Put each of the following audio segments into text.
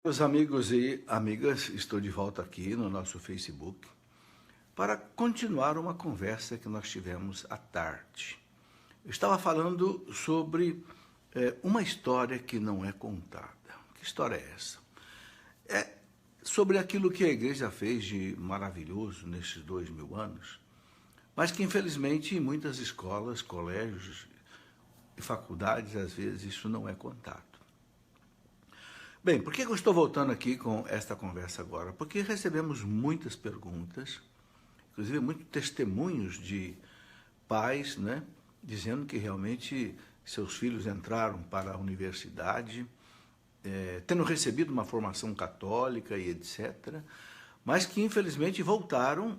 Meus amigos e amigas, estou de volta aqui no nosso Facebook para continuar uma conversa que nós tivemos à tarde. Eu estava falando sobre uma história que não é contada. Que história é essa? É sobre aquilo que a igreja fez de maravilhoso nesses 2000 anos, mas que infelizmente em muitas escolas, colégios e faculdades, às vezes, isso não é contado. Bem, por que eu estou voltando aqui com esta conversa agora? Porque recebemos muitas perguntas, inclusive muitos testemunhos de pais, né, dizendo que realmente seus filhos entraram para a universidade, tendo recebido uma formação católica e etc., mas que infelizmente voltaram,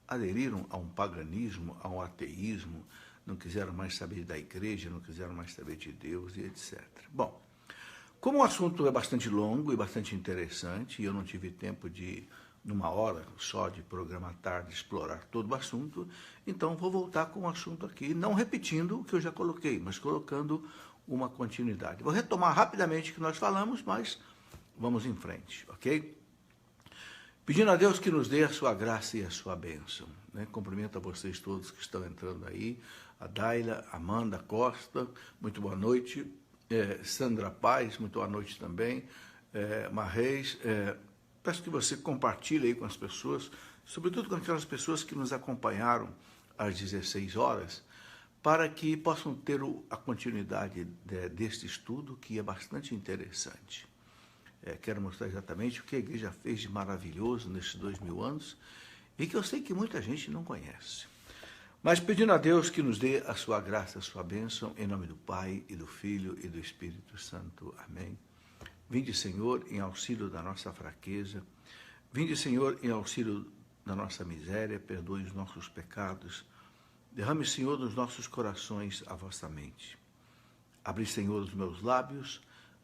aderiram a um paganismo, a um ateísmo, não quiseram mais saber da igreja, não quiseram mais saber de Deus e etc. Bom, como o assunto é bastante longo e bastante interessante, e eu não tive tempo de, numa hora só de programa à tarde, explorar todo o assunto, então vou voltar com o assunto aqui, não repetindo o que eu já coloquei, mas colocando uma continuidade. Vou retomar rapidamente o que nós falamos, mas vamos em frente, ok? Pedindo a Deus que nos dê a sua graça e a sua bênção. Né? Cumprimento a vocês todos que estão entrando aí, a Daila, Amanda Costa, muito boa noite. Sandra Paz, muito boa noite também, Marreis, peço que você compartilhe aí com as pessoas, sobretudo com aquelas pessoas que nos acompanharam às 16 horas, para que possam ter a continuidade deste estudo, que é bastante interessante. Quero mostrar exatamente o que a igreja fez de maravilhoso nesses 2000 anos, e que eu sei que muita gente não conhece. Mas pedindo a Deus que nos dê a sua graça, a sua bênção, em nome do Pai, e do Filho, e do Espírito Santo. Amém. Vinde, Senhor, em auxílio da nossa fraqueza. Vinde, Senhor, em auxílio da nossa miséria. Perdoe os nossos pecados. Derrame, Senhor, nos nossos corações a vossa mente. Abri, Senhor, os meus lábios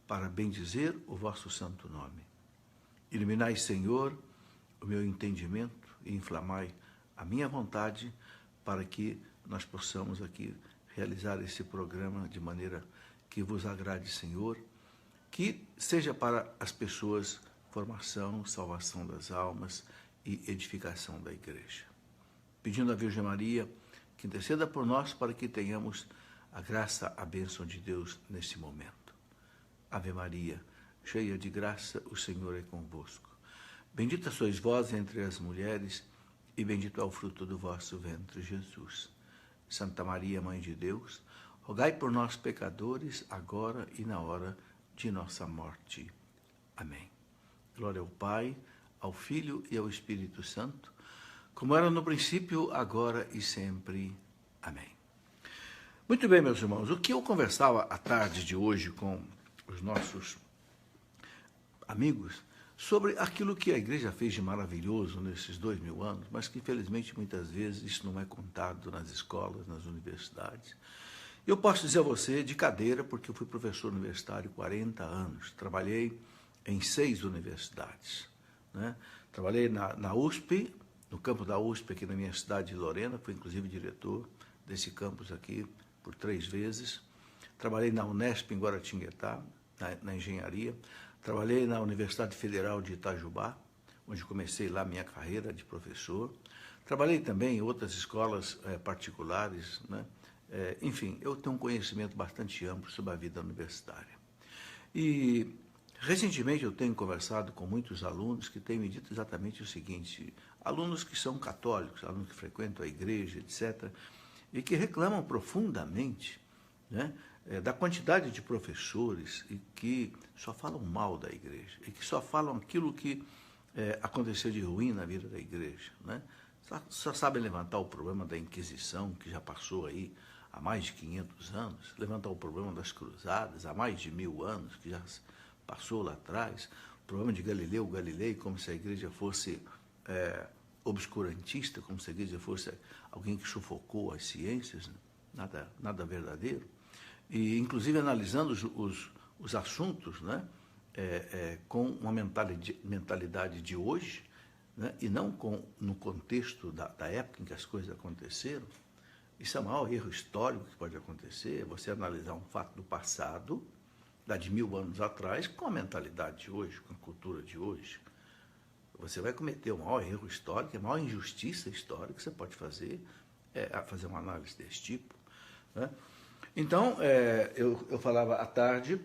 para bendizer o vosso santo nome. Iluminai, Senhor, o meu entendimento e inflamai a minha vontade, para que nós possamos aqui realizar esse programa de maneira que vos agrade, Senhor, que seja para as pessoas formação, salvação das almas e edificação da igreja. Pedindo à Virgem Maria que interceda por nós para que tenhamos a graça, a bênção de Deus nesse momento. Ave Maria, cheia de graça, o Senhor é convosco. Bendita sois vós entre as mulheres, e bendito é o fruto do vosso ventre, Jesus. Santa Maria, Mãe de Deus, rogai por nós, pecadores, agora e na hora de nossa morte. Amém. Glória ao Pai, ao Filho e ao Espírito Santo, como era no princípio, agora e sempre. Amém. Muito bem, meus irmãos, o que eu conversava à tarde de hoje com os nossos amigos, sobre aquilo que a igreja fez de maravilhoso nesses 2000 anos, mas que infelizmente muitas vezes isso não é contado nas escolas, nas universidades. Eu posso dizer a você de cadeira, porque eu fui professor universitário 40 anos, trabalhei em 6 universidades. Né? Trabalhei na USP, no campo da USP aqui na minha cidade de Lorena, fui inclusive diretor desse campus aqui por 3 vezes. Trabalhei na Unesp em Guaratinguetá, na engenharia. Trabalhei na Universidade Federal de Itajubá, onde comecei lá minha carreira de professor. Trabalhei também em outras escolas particulares, né? Enfim, eu tenho um conhecimento bastante amplo sobre a vida universitária. E, recentemente, eu tenho conversado com muitos alunos que têm me dito exatamente o seguinte, alunos que são católicos, alunos que frequentam a igreja, etc., e que reclamam profundamente, né, da quantidade de professores e que só falam mal da igreja, e que só falam aquilo que aconteceu de ruim na vida da igreja. Né? Só sabem levantar o problema da Inquisição, que já passou aí há mais de 500 anos, levantar o problema das cruzadas, há mais de 1000 anos, que já passou lá atrás, o problema de Galileu Galilei, como se a igreja fosse obscurantista, como se a igreja fosse alguém que sufocou as ciências, né? Nada verdadeiro. E, inclusive, analisando os assuntos, né, com uma mentalidade de hoje, né, e não no contexto da época em que as coisas aconteceram. Isso é o maior erro histórico que pode acontecer, é você analisar um fato do passado lá de 1000 anos atrás, com a mentalidade de hoje, com a cultura de hoje, você vai cometer o maior erro histórico, a maior injustiça histórica que você pode fazer, fazer uma análise desse tipo. Né? Então, eu falava à tarde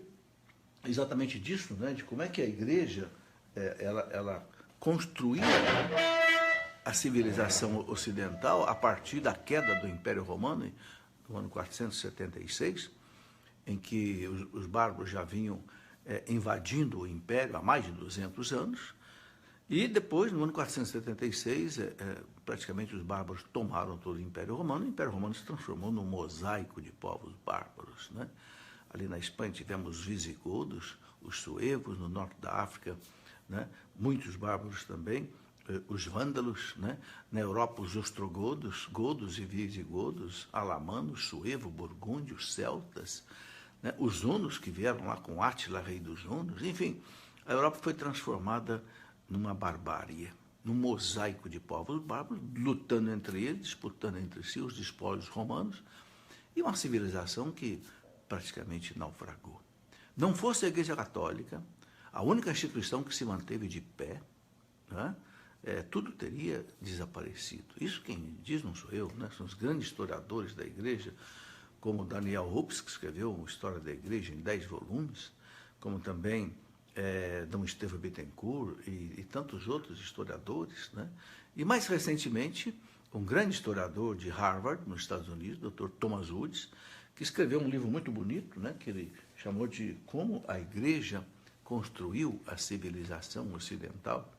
exatamente disso, né, de como é que a igreja ela construía a civilização ocidental a partir da queda do Império Romano, no ano 476, em que os bárbaros já vinham invadindo o Império há mais de 200 anos, e depois, no ano 476, praticamente os bárbaros tomaram todo o Império Romano, e o Império Romano se transformou num mosaico de povos bárbaros. Né? Ali na Espanha tivemos os visigodos, os suevos, no norte da África, né? Muitos bárbaros também, os vândalos, né? Na Europa os ostrogodos, godos e visigodos, alamanos, suevo, burgúndios, celtas, né? Os hunos que vieram lá com Átila, rei dos hunos, enfim, a Europa foi transformada numa barbárie, num mosaico de povos bárbaros, lutando entre eles, disputando entre si os despojos romanos, e uma civilização que praticamente naufragou. Não fosse a Igreja Católica, a única instituição que se manteve de pé, né, tudo teria desaparecido. Isso quem diz não sou eu, né, são os grandes historiadores da Igreja, como Daniel Hupes, que escreveu uma História da Igreja em 10 volumes, como também Dom Estevão Bittencourt e tantos outros historiadores. Né? E mais recentemente, um grande historiador de Harvard, nos Estados Unidos, Dr. Thomas Woods, que escreveu um livro muito bonito, né, que ele chamou de Como a Igreja Construiu a Civilização Ocidental.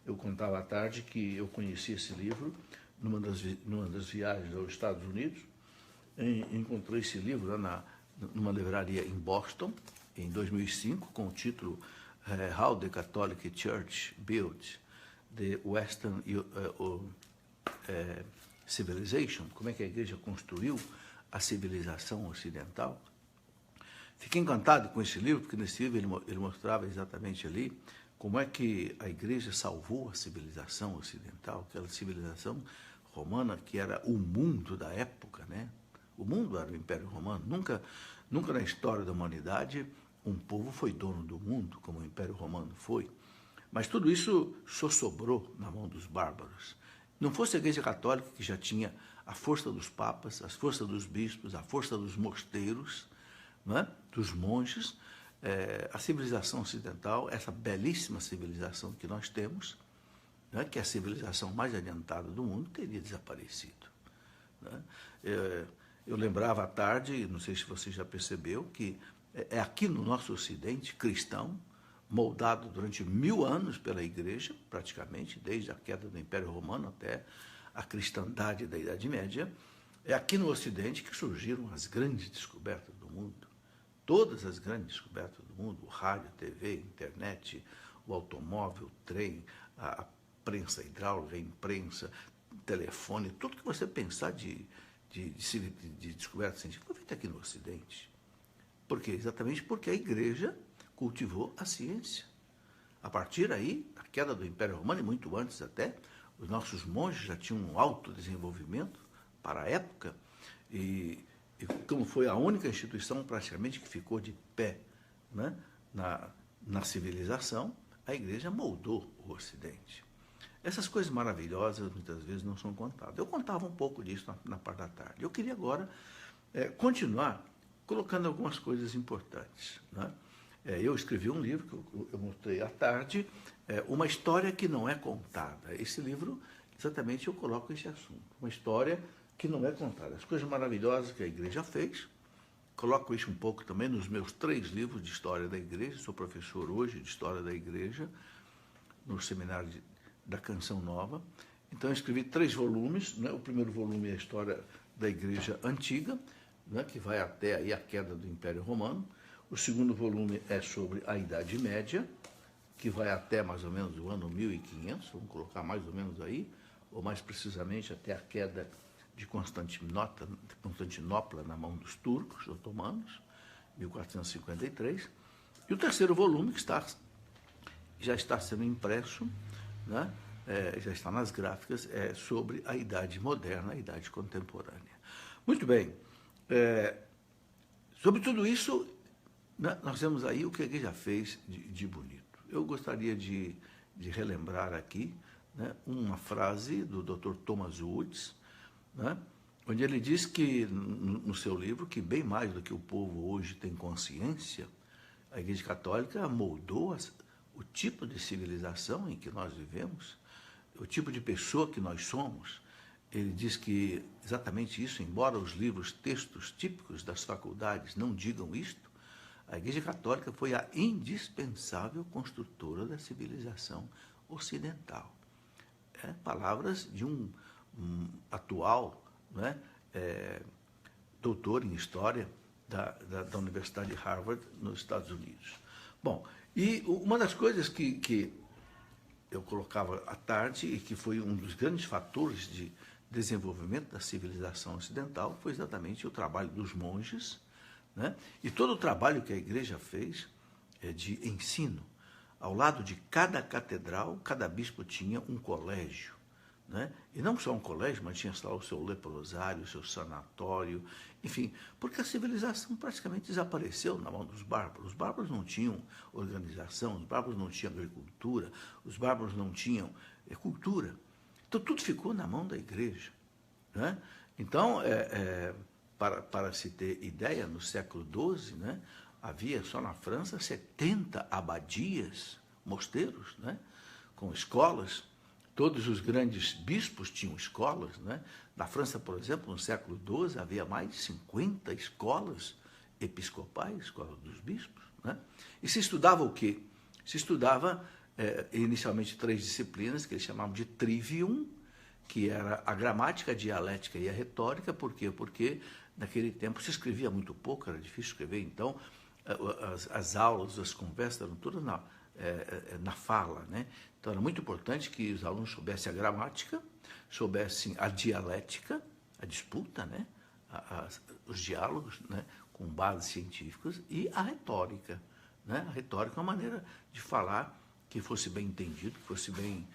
Eu contava à tarde que eu conheci esse livro numa das viagens aos Estados Unidos. Encontrei esse livro lá numa livraria em Boston, em 2005, com o título How the Catholic Church Built the Western Civilization, como é que a Igreja construiu a civilização ocidental. Fiquei encantado com esse livro, porque nesse livro ele mostrava exatamente ali como é que a Igreja salvou a civilização ocidental, aquela civilização romana que era o mundo da época, né? O mundo era o Império Romano. Nunca na história da humanidade um povo foi dono do mundo, como o Império Romano foi. Mas tudo isso só sobrou na mão dos bárbaros. Não fosse a Igreja Católica, que já tinha a força dos papas, a força dos bispos, a força dos mosteiros, não é? Dos monges, a civilização ocidental, essa belíssima civilização que nós temos, né? Que é a civilização mais adiantada do mundo, teria desaparecido. Né? Eu lembrava à tarde, não sei se você já percebeu, que é aqui no nosso Ocidente cristão, moldado durante 1000 anos pela Igreja, praticamente, desde a queda do Império Romano até a cristandade da Idade Média, é aqui no Ocidente que surgiram as grandes descobertas do mundo. Todas as grandes descobertas do mundo, o rádio, a TV, a internet, o automóvel, o trem, a prensa hidráulica, a imprensa, o telefone, tudo que você pensar de descoberta científica foi feito aqui no Ocidente. Por quê? Exatamente porque a Igreja cultivou a ciência. A partir daí, a queda do Império Romano, e muito antes até, os nossos monges já tinham um alto desenvolvimento para a época, e como foi a única instituição praticamente que ficou de pé, né, na civilização, a Igreja moldou o Ocidente. Essas coisas maravilhosas muitas vezes não são contadas. Eu contava um pouco disso na parte da tarde. Eu queria agora continuar colocando algumas coisas importantes. Né? Eu escrevi um livro, que eu mostrei à tarde, uma história que não é contada. Esse livro, exatamente, eu coloco esse assunto. Uma história que não é contada. As coisas maravilhosas que a Igreja fez. Coloco isso um pouco também nos meus 3 livros de História da Igreja. Sou professor hoje de História da Igreja, no seminário da Canção Nova. Então, eu escrevi 3 volumes. Né? O primeiro volume é a História da Igreja Antiga, né? Que vai até aí a queda do Império Romano. O segundo volume é sobre a Idade Média, que vai até mais ou menos o ano 1500, vamos colocar mais ou menos aí, ou mais precisamente até a queda de Constantinopla na mão dos turcos, otomanos, 1453. E o terceiro volume, que já está sendo impresso, né? Já está nas gráficas, é sobre a Idade Moderna, a Idade Contemporânea. Muito bem. Sobre tudo isso, nós vemos aí o que a igreja fez de bonito. Eu gostaria de relembrar aqui, né, uma frase do Dr. Thomas Woods, né, onde ele diz que, no seu livro, que bem mais do que o povo hoje tem consciência, a Igreja Católica moldou o tipo de civilização em que nós vivemos, o tipo de pessoa que nós somos. Ele diz que exatamente isso, embora os livros, textos típicos das faculdades não digam isto, a Igreja Católica foi a indispensável construtora da civilização ocidental. Palavras de um atual, né, doutor em História da Universidade de Harvard, nos Estados Unidos. Bom, e uma das coisas que eu colocava à tarde e que foi um dos grandes fatores de desenvolvimento da civilização ocidental foi exatamente o trabalho dos monges, né? E todo o trabalho que a igreja fez de ensino. Ao lado de cada catedral, cada bispo tinha um colégio, né? E não só um colégio, mas tinha lá o seu leprosário, o seu sanatório, enfim, porque a civilização praticamente desapareceu na mão dos bárbaros. Os bárbaros não tinham organização, os bárbaros não tinham agricultura, os bárbaros não tinham cultura. Então, tudo ficou na mão da igreja, né? Então, para se ter ideia, no século XII, né, havia só na França 70 abadias, mosteiros, né, com escolas. Todos os grandes bispos tinham escolas, né? Na França, por exemplo, no século XII, havia mais de 50 escolas episcopais, escolas dos bispos, né? E se estudava o quê? Se estudava inicialmente 3 disciplinas, que eles chamavam de trivium, que era a gramática, a dialética e a retórica. Por quê? Porque naquele tempo se escrevia muito pouco, era difícil escrever, então as aulas, as conversas eram todas na fala, né? Então era muito importante que os alunos soubessem a gramática, soubessem a dialética, a disputa, né? Os diálogos, né? Com bases científicas, e a retórica, né? A retórica é uma maneira de falar que fosse bem entendido, que fosse bem,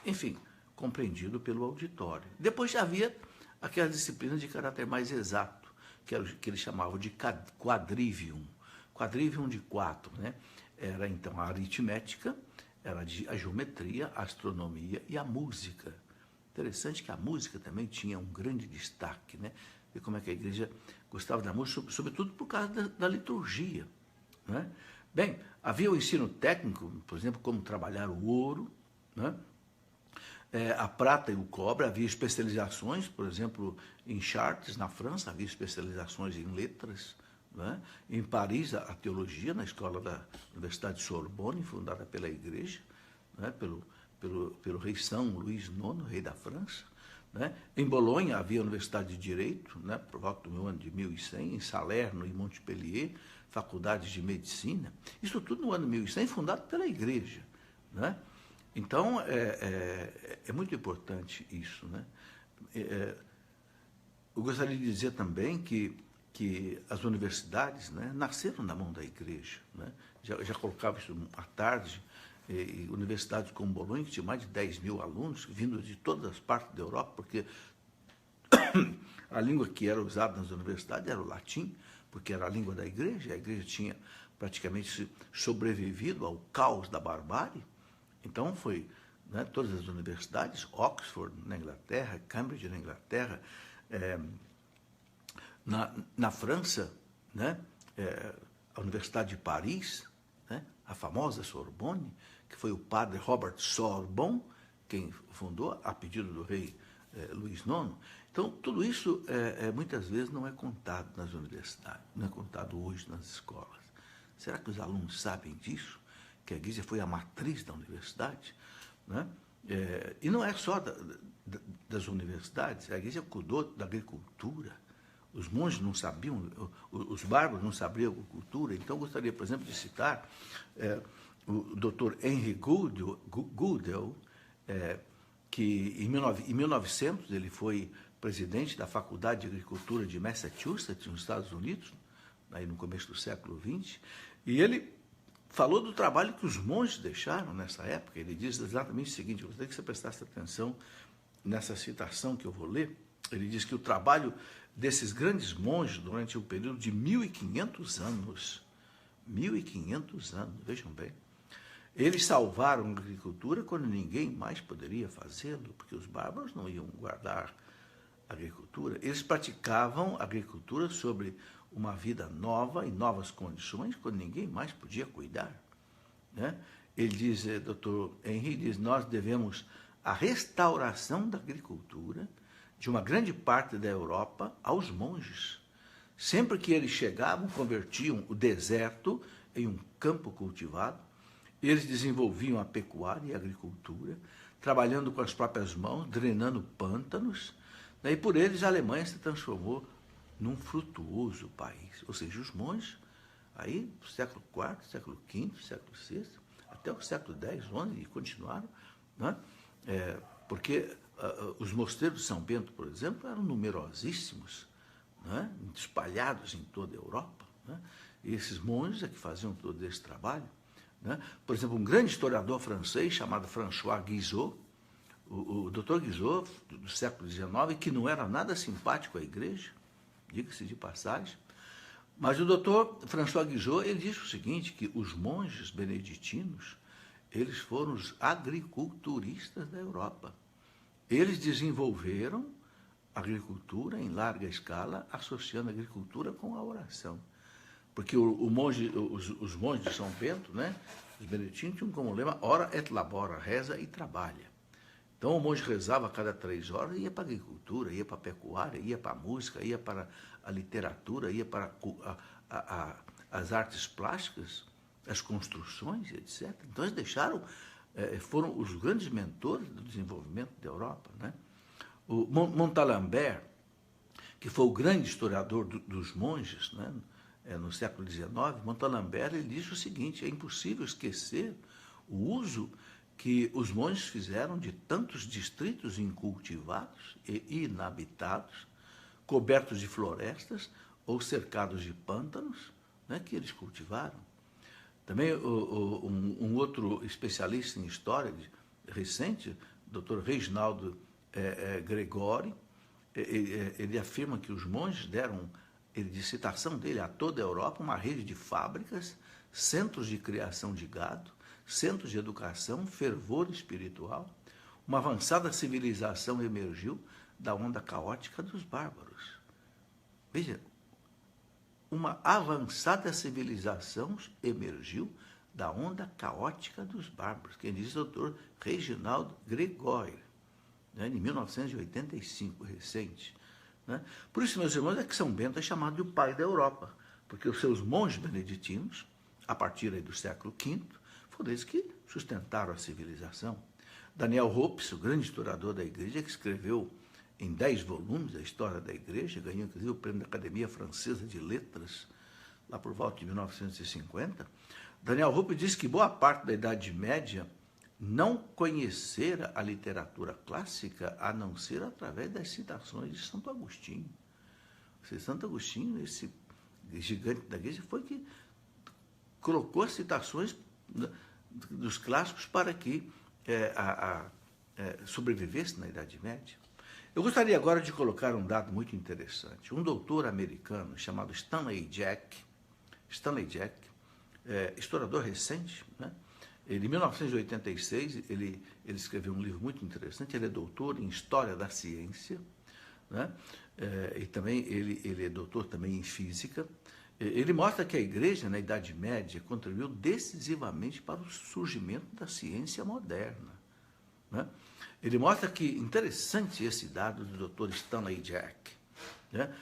enfim, compreendido pelo auditório. Depois havia aquelas disciplinas de caráter mais exato, que era o que eles chamavam de quadrivium. Quadrivium de 4, né? Era então a aritmética, era a geometria, a astronomia e a música. Interessante que a música também tinha um grande destaque, né? E como é que a igreja gostava da música, sobretudo por causa da liturgia, né? Bem, havia o ensino técnico, por exemplo, como trabalhar o ouro, né? A prata e o cobre. Havia especializações, por exemplo, em Chartres, na França, havia especializações em letras, né? Em Paris, a teologia, na escola da Universidade de Sorbonne, fundada pela igreja, né? pelo rei São Luís IX, rei da França, né? Em Bolonha havia a Universidade de Direito, né? Por volta do ano de 1100, em Salerno e Montpellier, faculdades de medicina. Isso tudo no ano 1100, fundado pela igreja, né? Então, é muito importante isso, né? Eu gostaria de dizer também que as universidades, né, nasceram na mão da igreja, né? Já colocava isso à tarde, universidades como Bolonha, que tinha mais de 10 mil alunos, vindos de todas as partes da Europa, porque a língua que era usada nas universidades era o latim, porque era a língua da igreja, e a igreja tinha praticamente sobrevivido ao caos da barbárie. Então, foi, né, todas as universidades, Oxford, na Inglaterra, Cambridge, na Inglaterra, na França, né, a Universidade de Paris, né, a famosa Sorbonne, que foi o padre Robert Sorbonne quem fundou, a pedido do rei Luís IX. Então, tudo isso muitas vezes não é contado nas universidades, não é contado hoje nas escolas. Será que os alunos sabem disso? Que a igreja foi a matriz da universidade, né? E não é só das universidades, a igreja cuidou da agricultura. Os monges não sabiam, os bárbaros não sabiam agricultura. Então, gostaria, por exemplo, de citar o Dr. Henry Goodell, que em 1900 ele foi presidente da Faculdade de Agricultura de Massachusetts, nos Estados Unidos, aí no começo do século XX, e ele falou do trabalho que os monges deixaram nessa época. Ele diz exatamente o seguinte, eu gostaria que você prestasse atenção nessa citação que eu vou ler. Ele diz que o trabalho desses grandes monges durante um período de 1.500 anos, 1.500 anos, vejam bem, eles salvaram a agricultura quando ninguém mais poderia fazê-lo, porque os bárbaros não iam guardar a agricultura. Eles praticavam agricultura sobre uma vida nova, em novas condições, quando ninguém mais podia cuidar, né? Ele diz, Dr. Henry diz, nós devemos a restauração da agricultura de uma grande parte da Europa aos monges. Sempre que eles chegavam, convertiam o deserto em um campo cultivado, eles desenvolviam a pecuária e a agricultura, trabalhando com as próprias mãos, drenando pântanos, né? E por eles a Alemanha se transformou num frutuoso país. Ou seja, os monges, aí do século IV, século V, século VI, até o século X, onde continuaram, né? Porque os mosteiros de São Bento, por exemplo, eram numerosíssimos, né? Espalhados em toda a Europa, né? E esses monges é que faziam todo esse trabalho, né? Por exemplo, um grande historiador francês chamado François Guizot, o Dr. Guizot, do século XIX, que não era nada simpático à igreja, diga-se de passagem, mas o Dr. François Guizot, ele diz o seguinte, que os monges beneditinos, eles foram os agriculturistas da Europa. Eles desenvolveram a agricultura em larga escala, associando a agricultura com a oração. Porque os monges de São Bento, né, os beneditinos, tinham como lema, ora et labora, reza e trabalha. Então o monge rezava a cada 3 horas, ia para a agricultura, ia para a pecuária, ia para a música, ia para a literatura, ia para as artes plásticas, as construções, etc. Então eles foram os grandes mentores do desenvolvimento da Europa, né? O Montalembert, que foi o grande historiador dos monges, né, no século XIX, Montalembert, ele diz o seguinte, é impossível esquecer o uso que os monges fizeram de tantos distritos incultivados e inabitados, cobertos de florestas ou cercados de pântanos, né, que eles cultivaram. Também um outro especialista em história recente, Dr. Reginaldo Gregori, ele afirma que os monges deram, de citação dele, a toda a Europa, uma rede de fábricas, centros de criação de gado, centros de educação, fervor espiritual. Uma avançada civilização emergiu da onda caótica dos bárbaros. Veja, uma avançada civilização emergiu da onda caótica dos bárbaros. Quem diz o doutor Reginaldo Gregori, né, em 1985, recente. Né? Por isso, meus irmãos, é que São Bento é chamado de o pai da Europa, porque os seus monges beneditinos, a partir aí do século V, foram eles que sustentaram a civilização. Daniel Hopes, o grande historiador da Igreja, que escreveu em 10 volumes a história da Igreja, ganhou inclusive o prêmio da Academia Francesa de Letras, lá por volta de 1950, Daniel Hopes diz que boa parte da Idade Média não conhecera a literatura clássica a não ser através das citações de Santo Agostinho. Santo Agostinho, esse gigante da Igreja, foi que colocou as citações dos clássicos para que sobrevivesse na Idade Média. Eu gostaria agora de colocar um dado muito interessante. Um doutor americano chamado Stanley Jack, historiador recente, né? Ele, em 1986, ele escreveu um livro muito interessante, ele é doutor em História da Ciência, né? E também ele é doutor também em Física. Ele mostra que a Igreja, na Idade Média, contribuiu decisivamente para o surgimento da ciência moderna, né? Ele mostra que, interessante esse dado do Dr. Stanley Jack, né?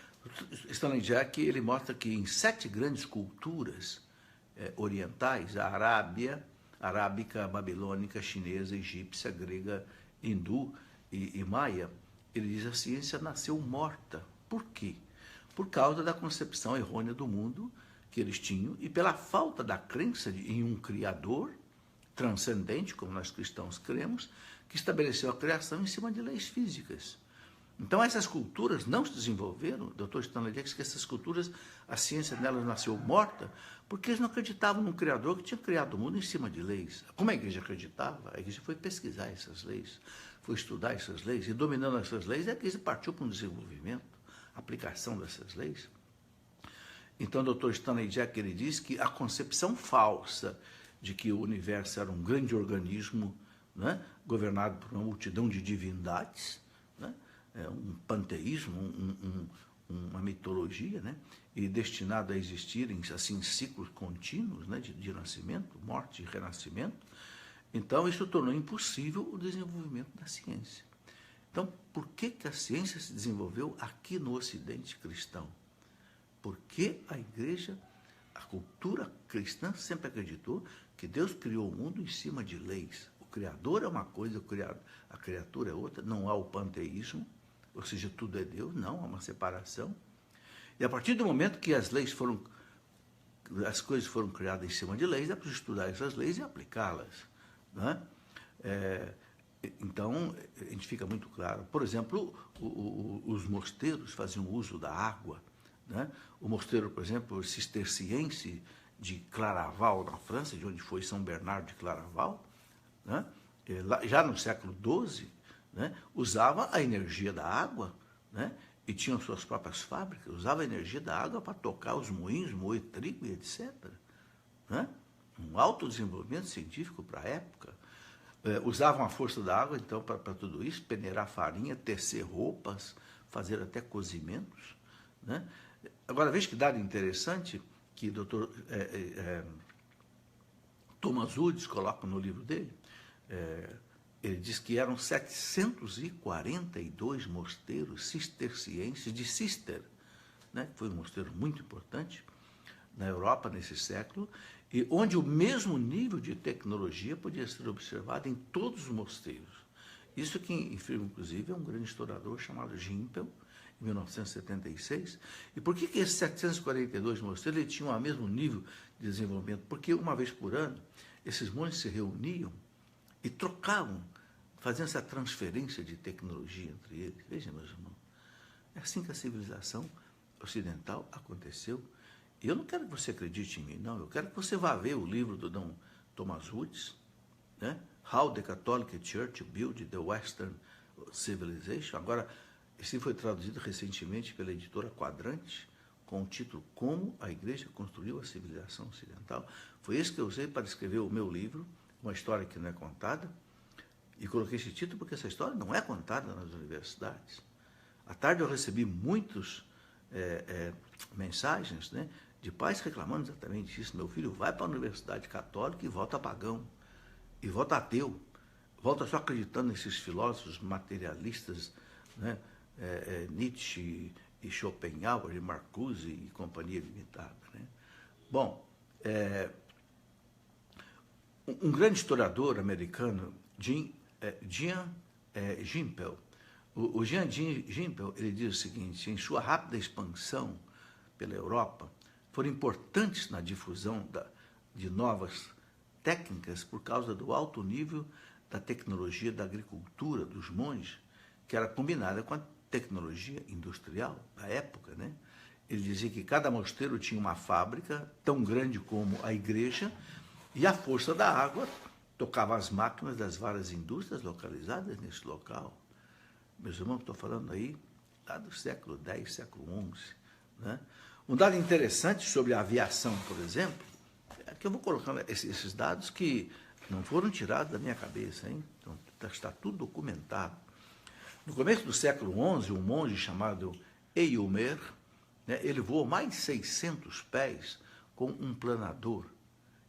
Stanley Jack, ele mostra que em 7 grandes culturas orientais, a arábica, babilônica, chinesa, egípcia, grega, hindu e maia, ele diz que a ciência nasceu morta. Por quê? Por causa da concepção errônea do mundo que eles tinham e pela falta da crença em um Criador transcendente, como nós cristãos cremos, que estabeleceu a criação em cima de leis físicas. Então, essas culturas não se desenvolveram. O Dr. Stanley diz que essas culturas, a ciência delas nasceu morta, porque eles não acreditavam num Criador que tinha criado o mundo em cima de leis. Como a igreja acreditava? A igreja foi pesquisar essas leis, foi estudar essas leis, e dominando essas leis, a igreja partiu para um desenvolvimento, aplicação dessas leis. Então, o Dr. Stanley Jack, ele diz que a concepção falsa de que o universo era um grande organismo, né, governado por uma multidão de divindades, né, um panteísmo, uma mitologia, né, e destinado a existir em assim, ciclos contínuos, né, de nascimento, morte e renascimento. Então, isso tornou impossível o desenvolvimento da ciência. Então, por que a ciência se desenvolveu aqui no Ocidente cristão? Porque a igreja, a cultura cristã sempre acreditou que Deus criou o mundo em cima de leis. O Criador é uma coisa, a criatura é outra, não há o panteísmo, ou seja, tudo é Deus, não, há uma separação. E a partir do momento que as coisas foram criadas em cima de leis, é para estudar essas leis e aplicá-las. Né? Então, a gente fica muito claro. Por exemplo, os mosteiros faziam uso da água. Né? O mosteiro, por exemplo, cisterciense de Claraval, na França, de onde foi São Bernardo de Claraval, né? Já no século XII, né? Usava a energia da água, né? E tinham suas próprias fábricas, usava a energia da água para tocar os moinhos, moer trigo e etc. Né? Um alto desenvolvimento científico para a época. Usavam a força da água, então, para tudo isso, peneirar farinha, tecer roupas, fazer até cozimentos. Né? Agora, veja que dado interessante que o Dr. Thomas Woods coloca no livro dele. Ele diz que eram 742 mosteiros cistercienses de Cister, né? Foi um mosteiro muito importante na Europa nesse século, e onde o mesmo nível de tecnologia podia ser observado em todos os mosteiros. Isso que afirma, inclusive, é um grande historiador chamado Gimpel, em 1976. E por que esses 742 mosteiros tinham o mesmo nível de desenvolvimento? Porque uma vez por ano, esses monges se reuniam e trocavam, faziam essa transferência de tecnologia entre eles. Veja, meus irmãos, é assim que a civilização ocidental aconteceu. E eu não quero que você acredite em mim, não. Eu quero que você vá ver o livro do Dom Thomas Woods, né? How the Catholic Church Built the Western Civilization. Agora, esse foi traduzido recentemente pela editora Quadrante, com o título Como a Igreja Construiu a Civilização Ocidental. Foi esse que eu usei para escrever o meu livro, Uma História que Não é Contada, e coloquei esse título porque essa história não é contada nas universidades. À tarde eu recebi muitas mensagens, né, de pais reclamando exatamente isso. Meu filho vai para a universidade católica e volta pagão, e volta ateu, volta só acreditando nesses filósofos materialistas, né, Nietzsche e Schopenhauer e Marcuse e companhia limitada. Né? Bom, um grande historiador americano, Jean Gimpel, o Jean Gimpel, ele diz o seguinte: em sua rápida expansão pela Europa, foram importantes na difusão de novas técnicas por causa do alto nível da tecnologia da agricultura dos monges, que era combinada com a tecnologia industrial da época. Né? Ele dizia que cada mosteiro tinha uma fábrica tão grande como a igreja, e a força da água tocava as máquinas das várias indústrias localizadas nesse local. Meus irmãos, estou falando aí lá do século X, século XI. Né? Um dado interessante sobre a aviação, por exemplo, é que eu vou colocando esses dados que não foram tirados da minha cabeça, hein? Então, está tudo documentado. No começo do século XI, um monge chamado Eilmer, né, ele voou mais de 600 pés com um planador.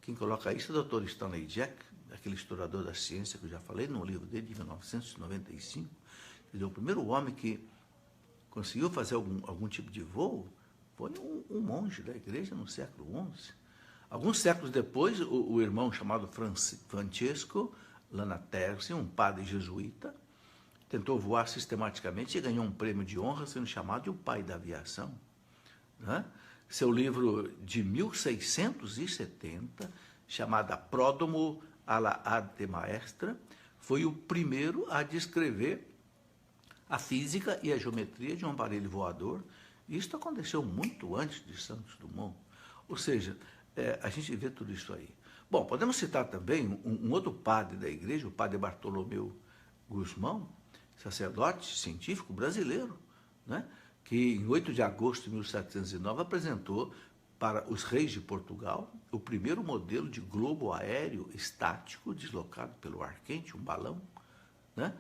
Quem coloca isso é o Dr. Stanley Jack, aquele historiador da ciência que eu já falei no livro dele, de 1995. Ele é o primeiro homem que conseguiu fazer algum tipo de voo, foi um monge da igreja no século XI. Alguns séculos depois, o irmão chamado Francesco Lanaterzi, um padre jesuíta, tentou voar sistematicamente e ganhou um prêmio de honra, sendo chamado de o pai da aviação. Né? Seu livro de 1670, chamado Pródomo alla Arte Maestra, foi o primeiro a descrever a física e a geometria de um aparelho voador. E isso aconteceu muito antes de Santos Dumont. Ou seja, a gente vê tudo isso aí. Bom, podemos citar também um outro padre da igreja, o padre Bartolomeu Guzmão, sacerdote científico brasileiro, né, que em 8 de agosto de 1709 apresentou para os reis de Portugal o primeiro modelo de globo aéreo estático deslocado pelo ar quente, um balão, né,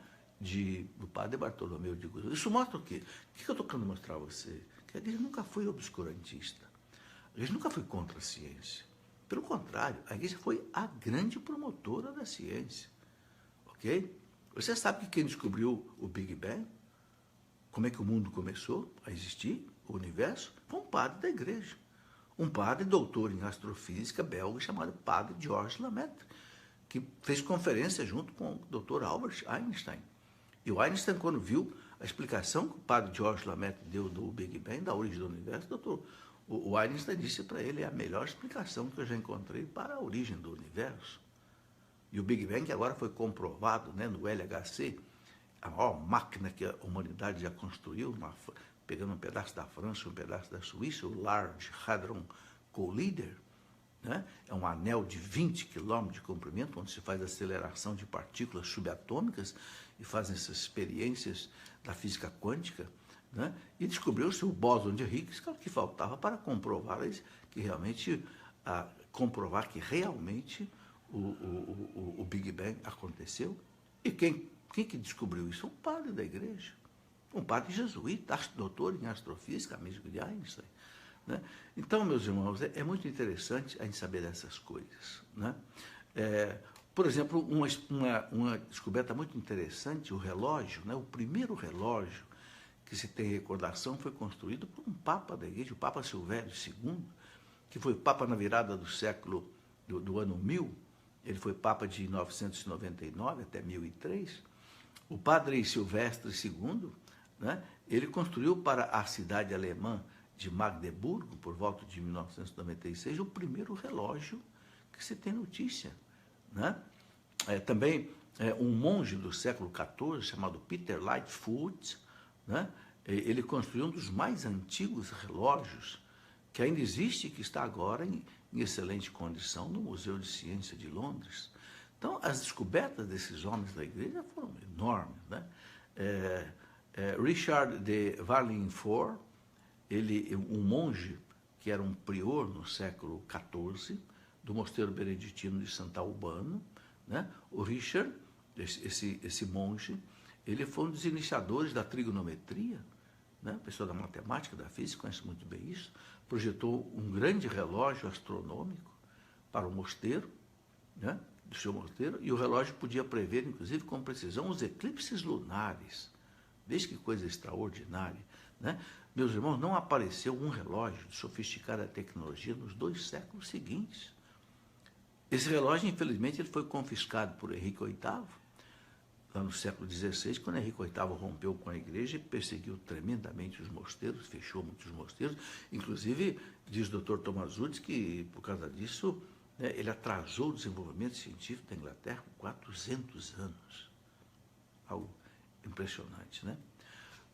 do padre Bartolomeu de Guzmão. Isso mostra o quê? O que eu estou querendo mostrar a você? Que a igreja nunca foi obscurantista. A igreja nunca foi contra a ciência. Pelo contrário, a igreja foi a grande promotora da ciência. Ok? Você sabe que quem descobriu o Big Bang, como é que o mundo começou a existir, o universo, foi um padre da igreja. Um padre doutor em astrofísica belga chamado padre Georges Lemaitre, que fez conferência junto com o Dr. Albert Einstein. E o Einstein, quando viu a explicação que o padre Georges Lemaitre deu do Big Bang, da origem do universo, o Einstein disse para ele: é a melhor explicação que eu já encontrei para a origem do universo. E o Big Bang, que agora foi comprovado, né, no LHC, a maior máquina que a humanidade já construiu, pegando um pedaço da França, um pedaço da Suíça, o Large Hadron Collider, né? É um anel de 20 km de comprimento, onde se faz aceleração de partículas subatômicas e fazem essas experiências da física quântica, né? E descobriu-se o bóson de Higgs, que é o que faltava para comprovar que realmente o Big Bang aconteceu. E quem que descobriu isso? Um padre da igreja, um padre jesuíta, doutor em astrofísica, amigo de Einstein. Né? Então, meus irmãos, é muito interessante a gente saber dessas coisas. Né? Por exemplo, uma descoberta muito interessante, o relógio, né? O primeiro relógio que se tem recordação foi construído por um papa da igreja, o Papa Silvério II, que foi papa na virada do século, do ano 1000, ele foi papa de 999 até 1003. O padre Silvestre II, né? Ele construiu para a cidade alemã de Magdeburgo, por volta de 1996, o primeiro relógio que se tem notícia. Né? Também um monge do século XIV, chamado Peter Lightfoot, né? Ele construiu um dos mais antigos relógios que ainda existe e que está agora em excelente condição no Museu de Ciência de Londres. Então, as descobertas desses homens da igreja foram enormes. Né? Richard de Varlingford, um monge que era um prior no século XIV, do mosteiro beneditino de Santo Albano, né? O Richard, esse monge, ele foi um dos iniciadores da trigonometria, né? Pessoa da matemática, da física, conhece muito bem isso, projetou um grande relógio astronômico para o mosteiro, né? Do seu mosteiro, e o relógio podia prever, inclusive, com precisão, os eclipses lunares. Veja que coisa extraordinária. Né? Meus irmãos, não apareceu um relógio de sofisticada tecnologia nos 2 séculos seguintes. Esse relógio, infelizmente, ele foi confiscado por Henrique VIII, lá no século XVI, quando Henrique VIII rompeu com a igreja e perseguiu tremendamente os mosteiros, fechou muitos mosteiros. Inclusive, diz o Dr. Thomas Woods que, por causa disso, né, ele atrasou o desenvolvimento científico da Inglaterra por 400 anos. Algo impressionante, né?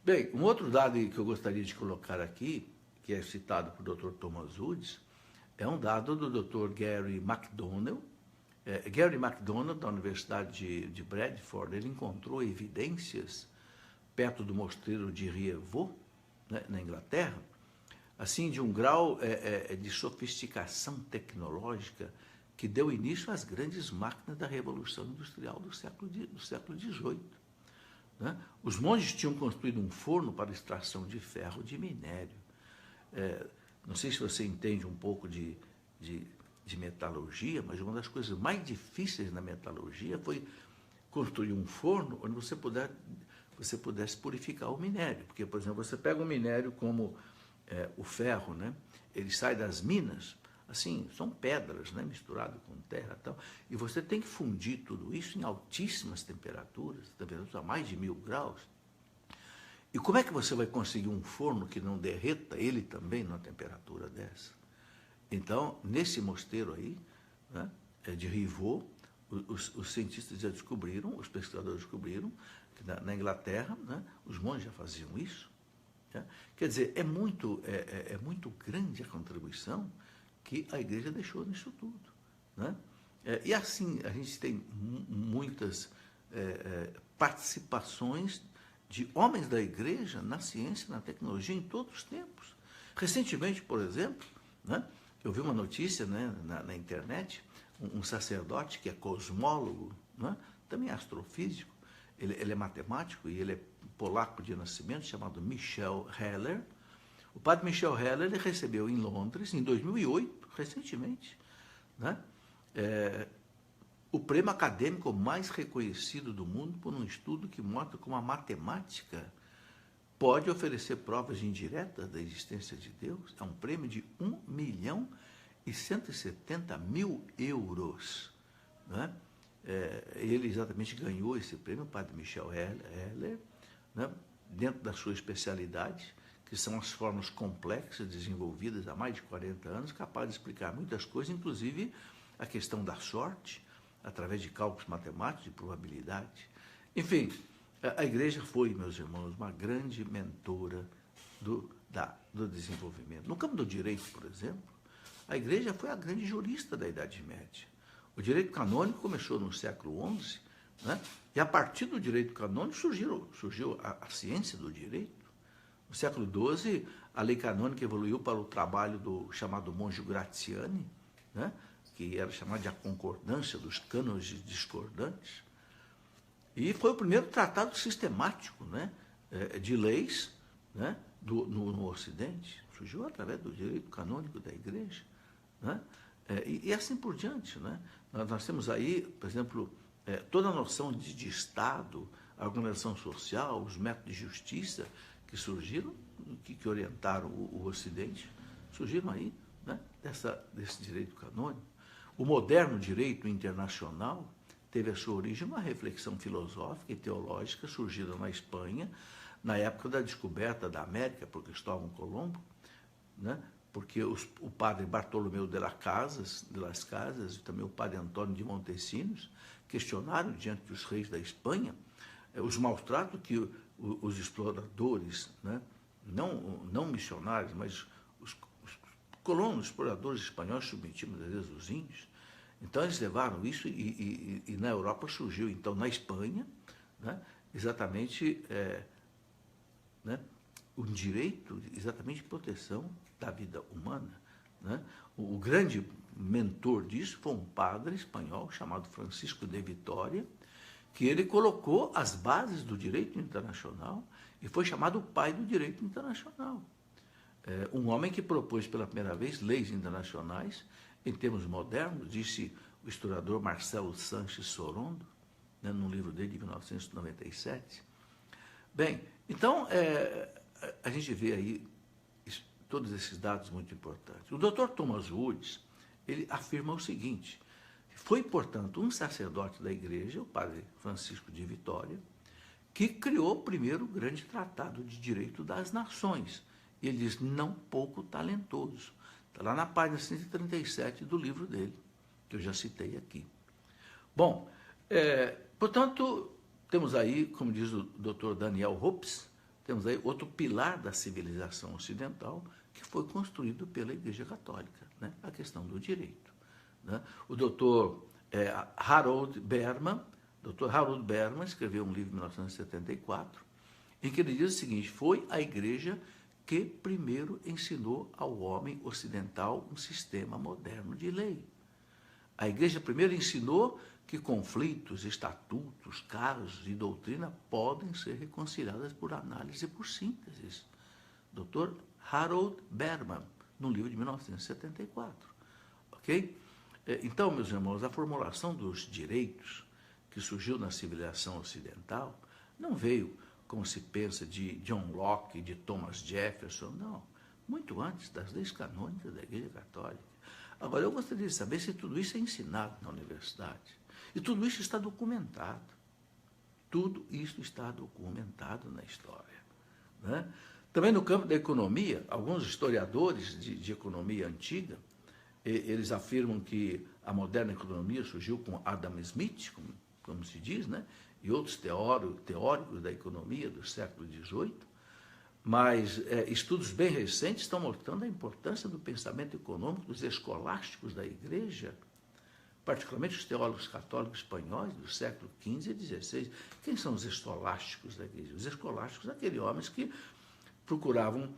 Bem, um outro dado que eu gostaria de colocar aqui, que é citado por Dr. Thomas Woods, é um dado do Dr. Gary McDonnell. Gary McDonnell, da Universidade de Bradford, ele encontrou evidências perto do mosteiro de Rievaulx, né, na Inglaterra, assim, de um grau de sofisticação tecnológica que deu início às grandes máquinas da Revolução Industrial do século XVIII. Né? Os monges tinham construído um forno para extração de ferro de minério. Não sei se você entende um pouco de metalurgia, mas uma das coisas mais difíceis na metalurgia foi construir um forno onde você pudesse purificar o minério. Porque, por exemplo, você pega um minério como o ferro, né? Ele sai das minas, assim, são pedras, né, misturado com terra e tal, e você tem que fundir tudo isso em altíssimas temperaturas a mais de 1000 graus. E como é que você vai conseguir um forno que não derreta ele também numa temperatura dessa? Então, nesse mosteiro aí, né, de Rievaulx, os cientistas já descobriram, os pesquisadores descobriram, que na Inglaterra, né, os monges já faziam isso. Né? Quer dizer, é muito grande a contribuição que a igreja deixou nisso tudo. Né? E assim, a gente tem muitas participações de homens da igreja na ciência, na tecnologia, em todos os tempos. Recentemente, por exemplo, né, eu vi uma notícia, né, na internet, um sacerdote que é cosmólogo, né, também astrofísico, ele é matemático e ele é polaco de nascimento, chamado Michel Heller. O padre Michel Heller ele recebeu em Londres, em 2008, recentemente, né, o prêmio acadêmico mais reconhecido do mundo por um estudo que mostra como a matemática pode oferecer provas indiretas da existência de Deus. É um prêmio de 1.170.000 euros. Né? Ele exatamente ganhou esse prêmio, o padre Michel Heller, né? Dentro da sua especialidade, que são as formas complexas desenvolvidas há mais de 40 anos, capazes de explicar muitas coisas, inclusive a questão da sorte, através de cálculos matemáticos, de probabilidade. Enfim, a igreja foi, meus irmãos, uma grande mentora do desenvolvimento. No campo do direito, por exemplo, a igreja foi a grande jurista da Idade Média. O direito canônico começou no século XI, né? E a partir do direito canônico surgiu a ciência do direito. No século XII, a lei canônica evoluiu para o trabalho do chamado monge Gratiani, né? Que era chamado de a concordância dos cânones discordantes. E foi o primeiro tratado sistemático, né, de leis, né, no Ocidente. Surgiu através do direito canônico da igreja. Né? E assim por diante. Né? Nós temos aí, por exemplo, toda a noção de Estado, a organização social, os métodos de justiça que surgiram, que orientaram o Ocidente, surgiram aí, né, desse direito canônico. O moderno direito internacional teve a sua origem numa reflexão filosófica e teológica surgida na Espanha, na época da descoberta da América por Cristóvão Colombo, né? Porque o padre Bartolomeu de las Casas e também o padre Antônio de Montesinos questionaram diante dos reis da Espanha os maus tratos que os exploradores, né? não missionários, mas os colonos, exploradores espanhóis submetiam muitas vezes os índios. Então eles levaram isso e na Europa surgiu, então, na Espanha, né, exatamente né, um direito exatamente de proteção da vida humana. Né? O grande mentor disso foi um padre espanhol chamado Francisco de Vitória, que ele colocou as bases do direito internacional e foi chamado o pai do direito internacional. Um homem que propôs pela primeira vez leis internacionais em termos modernos, disse o historiador Marcelo Sanches Sorondo, né, num livro dele de 1997. Bem, então, a gente vê aí todos esses dados muito importantes. O Dr. Thomas Woods, ele afirma o seguinte: foi, portanto, um sacerdote da igreja, o padre Francisco de Vitória, que criou o primeiro grande tratado de direito das nações. E ele diz, não pouco talentoso. Está lá na página 137 do livro dele, que eu já citei aqui. Bom, portanto, temos aí, como diz o Dr. Daniel Hobbes, temos aí outro pilar da civilização ocidental que foi construído pela Igreja Católica, né? A questão do direito. Né? O Dr. Harold Berman escreveu um livro em 1974, em que ele diz o seguinte: foi a Igreja que primeiro ensinou ao homem ocidental um sistema moderno de lei. A Igreja primeiro ensinou que conflitos, estatutos, casos e doutrina podem ser reconciliados por análise e por síntese. Dr. Harold Berman, num livro de 1974. Ok? Então, meus irmãos, a formulação dos direitos que surgiu na civilização ocidental não veio, como se pensa, de John Locke, de Thomas Jefferson, não. Muito antes das leis canônicas da Igreja Católica. Agora, eu gostaria de saber se tudo isso é ensinado na universidade. E tudo isso está documentado. Tudo isso está documentado na história. Né? Também no campo da economia, alguns historiadores de economia antiga, eles afirmam que a moderna economia surgiu com Adam Smith, como se diz, né? E outros teóricos da economia do século XVIII, mas estudos bem recentes estão mostrando a importância do pensamento econômico dos escolásticos da Igreja, particularmente os teólogos católicos espanhóis do século XV e XVI. Quem são os escolásticos da Igreja? Os escolásticos, aqueles homens que procuravam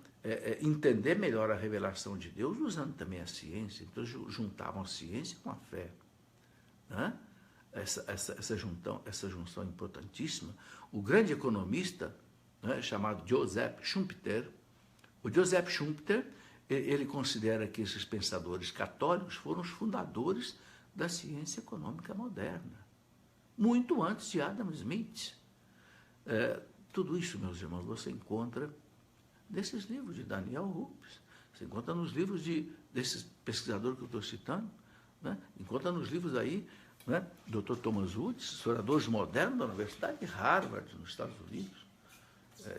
entender melhor a revelação de Deus, usando também a ciência. Então, juntavam a ciência com a fé. Né? Essa junção importantíssima. O grande economista, né, chamado Joseph Schumpeter, o Joseph Schumpeter, ele considera que esses pensadores católicos foram os fundadores da ciência econômica moderna, muito antes de Adam Smith. Tudo isso, meus irmãos, você encontra nesses livros de Daniel Rupes, você encontra nos livros desses pesquisadores que eu estou citando, né? Encontra nos livros aí, né, Dr. Thomas Woods, historiadores modernos da Universidade de Harvard, nos Estados Unidos.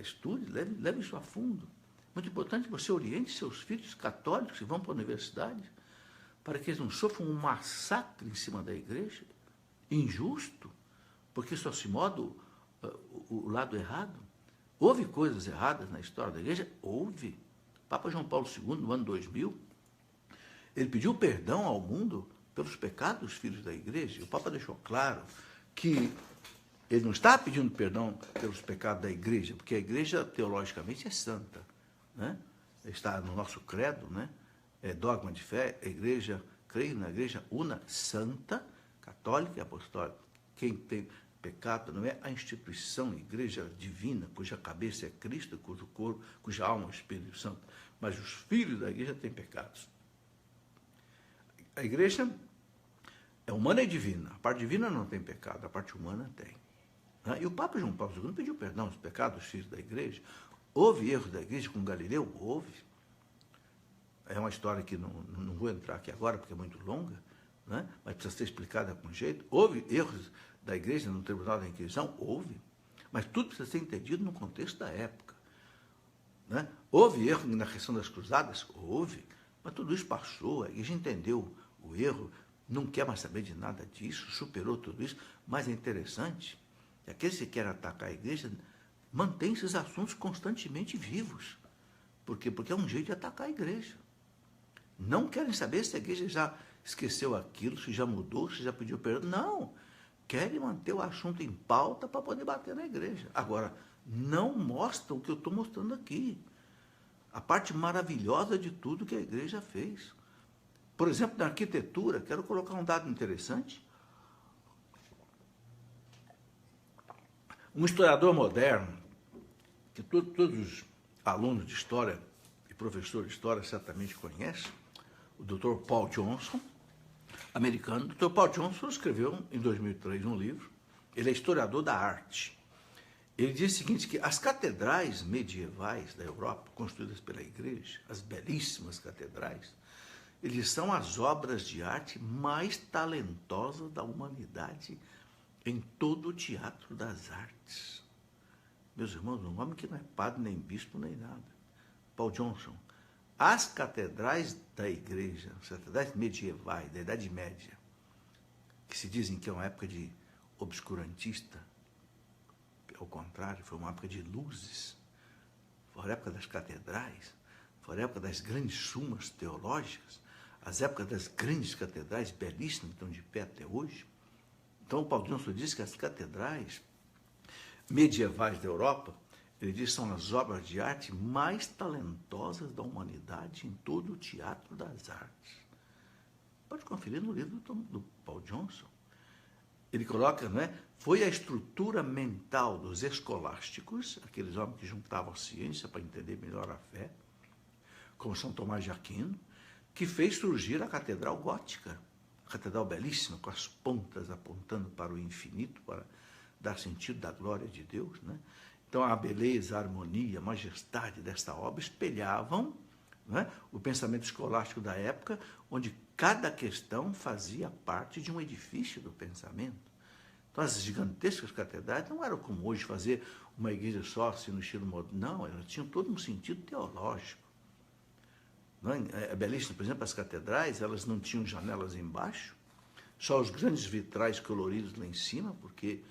Estude, leve isso a fundo. Muito importante que você oriente seus filhos católicos que vão para a universidade, para que eles não sofram um massacre em cima da igreja, injusto, porque só se moda o lado errado. Houve coisas erradas na história da igreja? Houve. Papa João Paulo II, no ano 2000, ele pediu perdão ao mundo pelos pecados dos filhos da igreja. O Papa deixou claro que ele não está pedindo perdão pelos pecados da igreja, porque a igreja, teologicamente, é santa. Né? Está no nosso credo, né? É dogma de fé, a igreja, creio na igreja una, santa, católica e apostólica. Quem tem pecado não é a instituição, a igreja divina, cuja cabeça é Cristo, cujo corpo, cuja alma é o Espírito Santo, mas os filhos da igreja têm pecados. A igreja é humana e divina. A parte divina não tem pecado, a parte humana tem. E o Papa João Paulo II pediu perdão dos pecados dos filhos da igreja. Houve erros da igreja com Galileu? Houve. É uma história que não vou entrar aqui agora, porque é muito longa, né? Mas precisa ser explicada com jeito. Houve erros da igreja no Tribunal da Inquisição? Houve. Mas tudo precisa ser entendido no contexto da época. Né? Houve erro na questão das cruzadas? Houve. Mas tudo isso passou, a igreja entendeu o erro, não quer mais saber de nada disso, superou tudo isso. Mas é interessante que aqueles que querem atacar a igreja mantêm esses assuntos constantemente vivos. Por quê? Porque é um jeito de atacar a igreja. Não querem saber se a igreja já esqueceu aquilo, se já mudou, se já pediu perdão. Não. Querem manter o assunto em pauta para poder bater na igreja. Agora, não mostram o que eu estou mostrando aqui. A parte maravilhosa de tudo que a igreja fez. Por exemplo, na arquitetura, quero colocar um dado interessante. Um historiador moderno, que todos os alunos de história e professores de história certamente conhecem, o Dr. Paul Johnson, americano. O Dr. Paul Johnson escreveu em 2003 um livro, ele é historiador da arte. Ele diz o seguinte, que as catedrais medievais da Europa, construídas pela igreja, as belíssimas catedrais, eles são as obras de arte mais talentosas da humanidade em todo o teatro das artes. Meus irmãos, um homem que não é padre, nem bispo, nem nada. Paul Johnson. As catedrais da igreja, as catedrais medievais, da Idade Média, que se dizem que é uma época de obscurantista, ao contrário, foi uma época de luzes, foi a época das catedrais, foi a época das grandes sumas teológicas, as épocas das grandes catedrais belíssimas que estão de pé até hoje. Então, o Paul Johnson diz que as catedrais medievais da Europa, ele diz que são as obras de arte mais talentosas da humanidade em todo o teatro das artes. Pode conferir no livro do Paul Johnson. Ele coloca, não é? Foi a estrutura mental dos escolásticos, aqueles homens que juntavam a ciência para entender melhor a fé, como São Tomás de Aquino, que fez surgir a Catedral Gótica, a catedral belíssima, com as pontas apontando para o infinito, para dar sentido da glória de Deus, né? Então, a beleza, a harmonia, a majestade desta obra espelhavam, né, o pensamento escolástico da época, onde cada questão fazia parte de um edifício do pensamento. Então, as gigantescas catedrais não eram como hoje fazer uma igreja só, assim, no estilo moderno. Não, elas tinham todo um sentido teológico. Não é belíssimo, por exemplo, as catedrais, elas não tinham janelas embaixo, só os grandes vitrais coloridos lá em cima, porque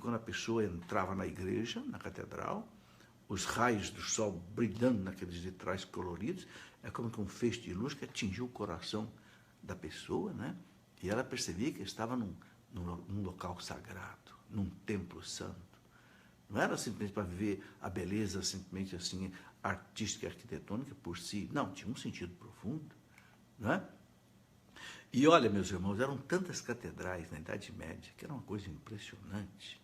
quando a pessoa entrava na igreja, na catedral, os raios do sol brilhando naqueles vitrais coloridos, é como que um feixe de luz que atingiu o coração da pessoa, né? E ela percebia que estava num local sagrado, num templo santo. Não era simplesmente para viver a beleza, simplesmente assim, artística e arquitetônica por si. Não, tinha um sentido profundo, né? E olha, meus irmãos, eram tantas catedrais na Idade Média que era uma coisa impressionante.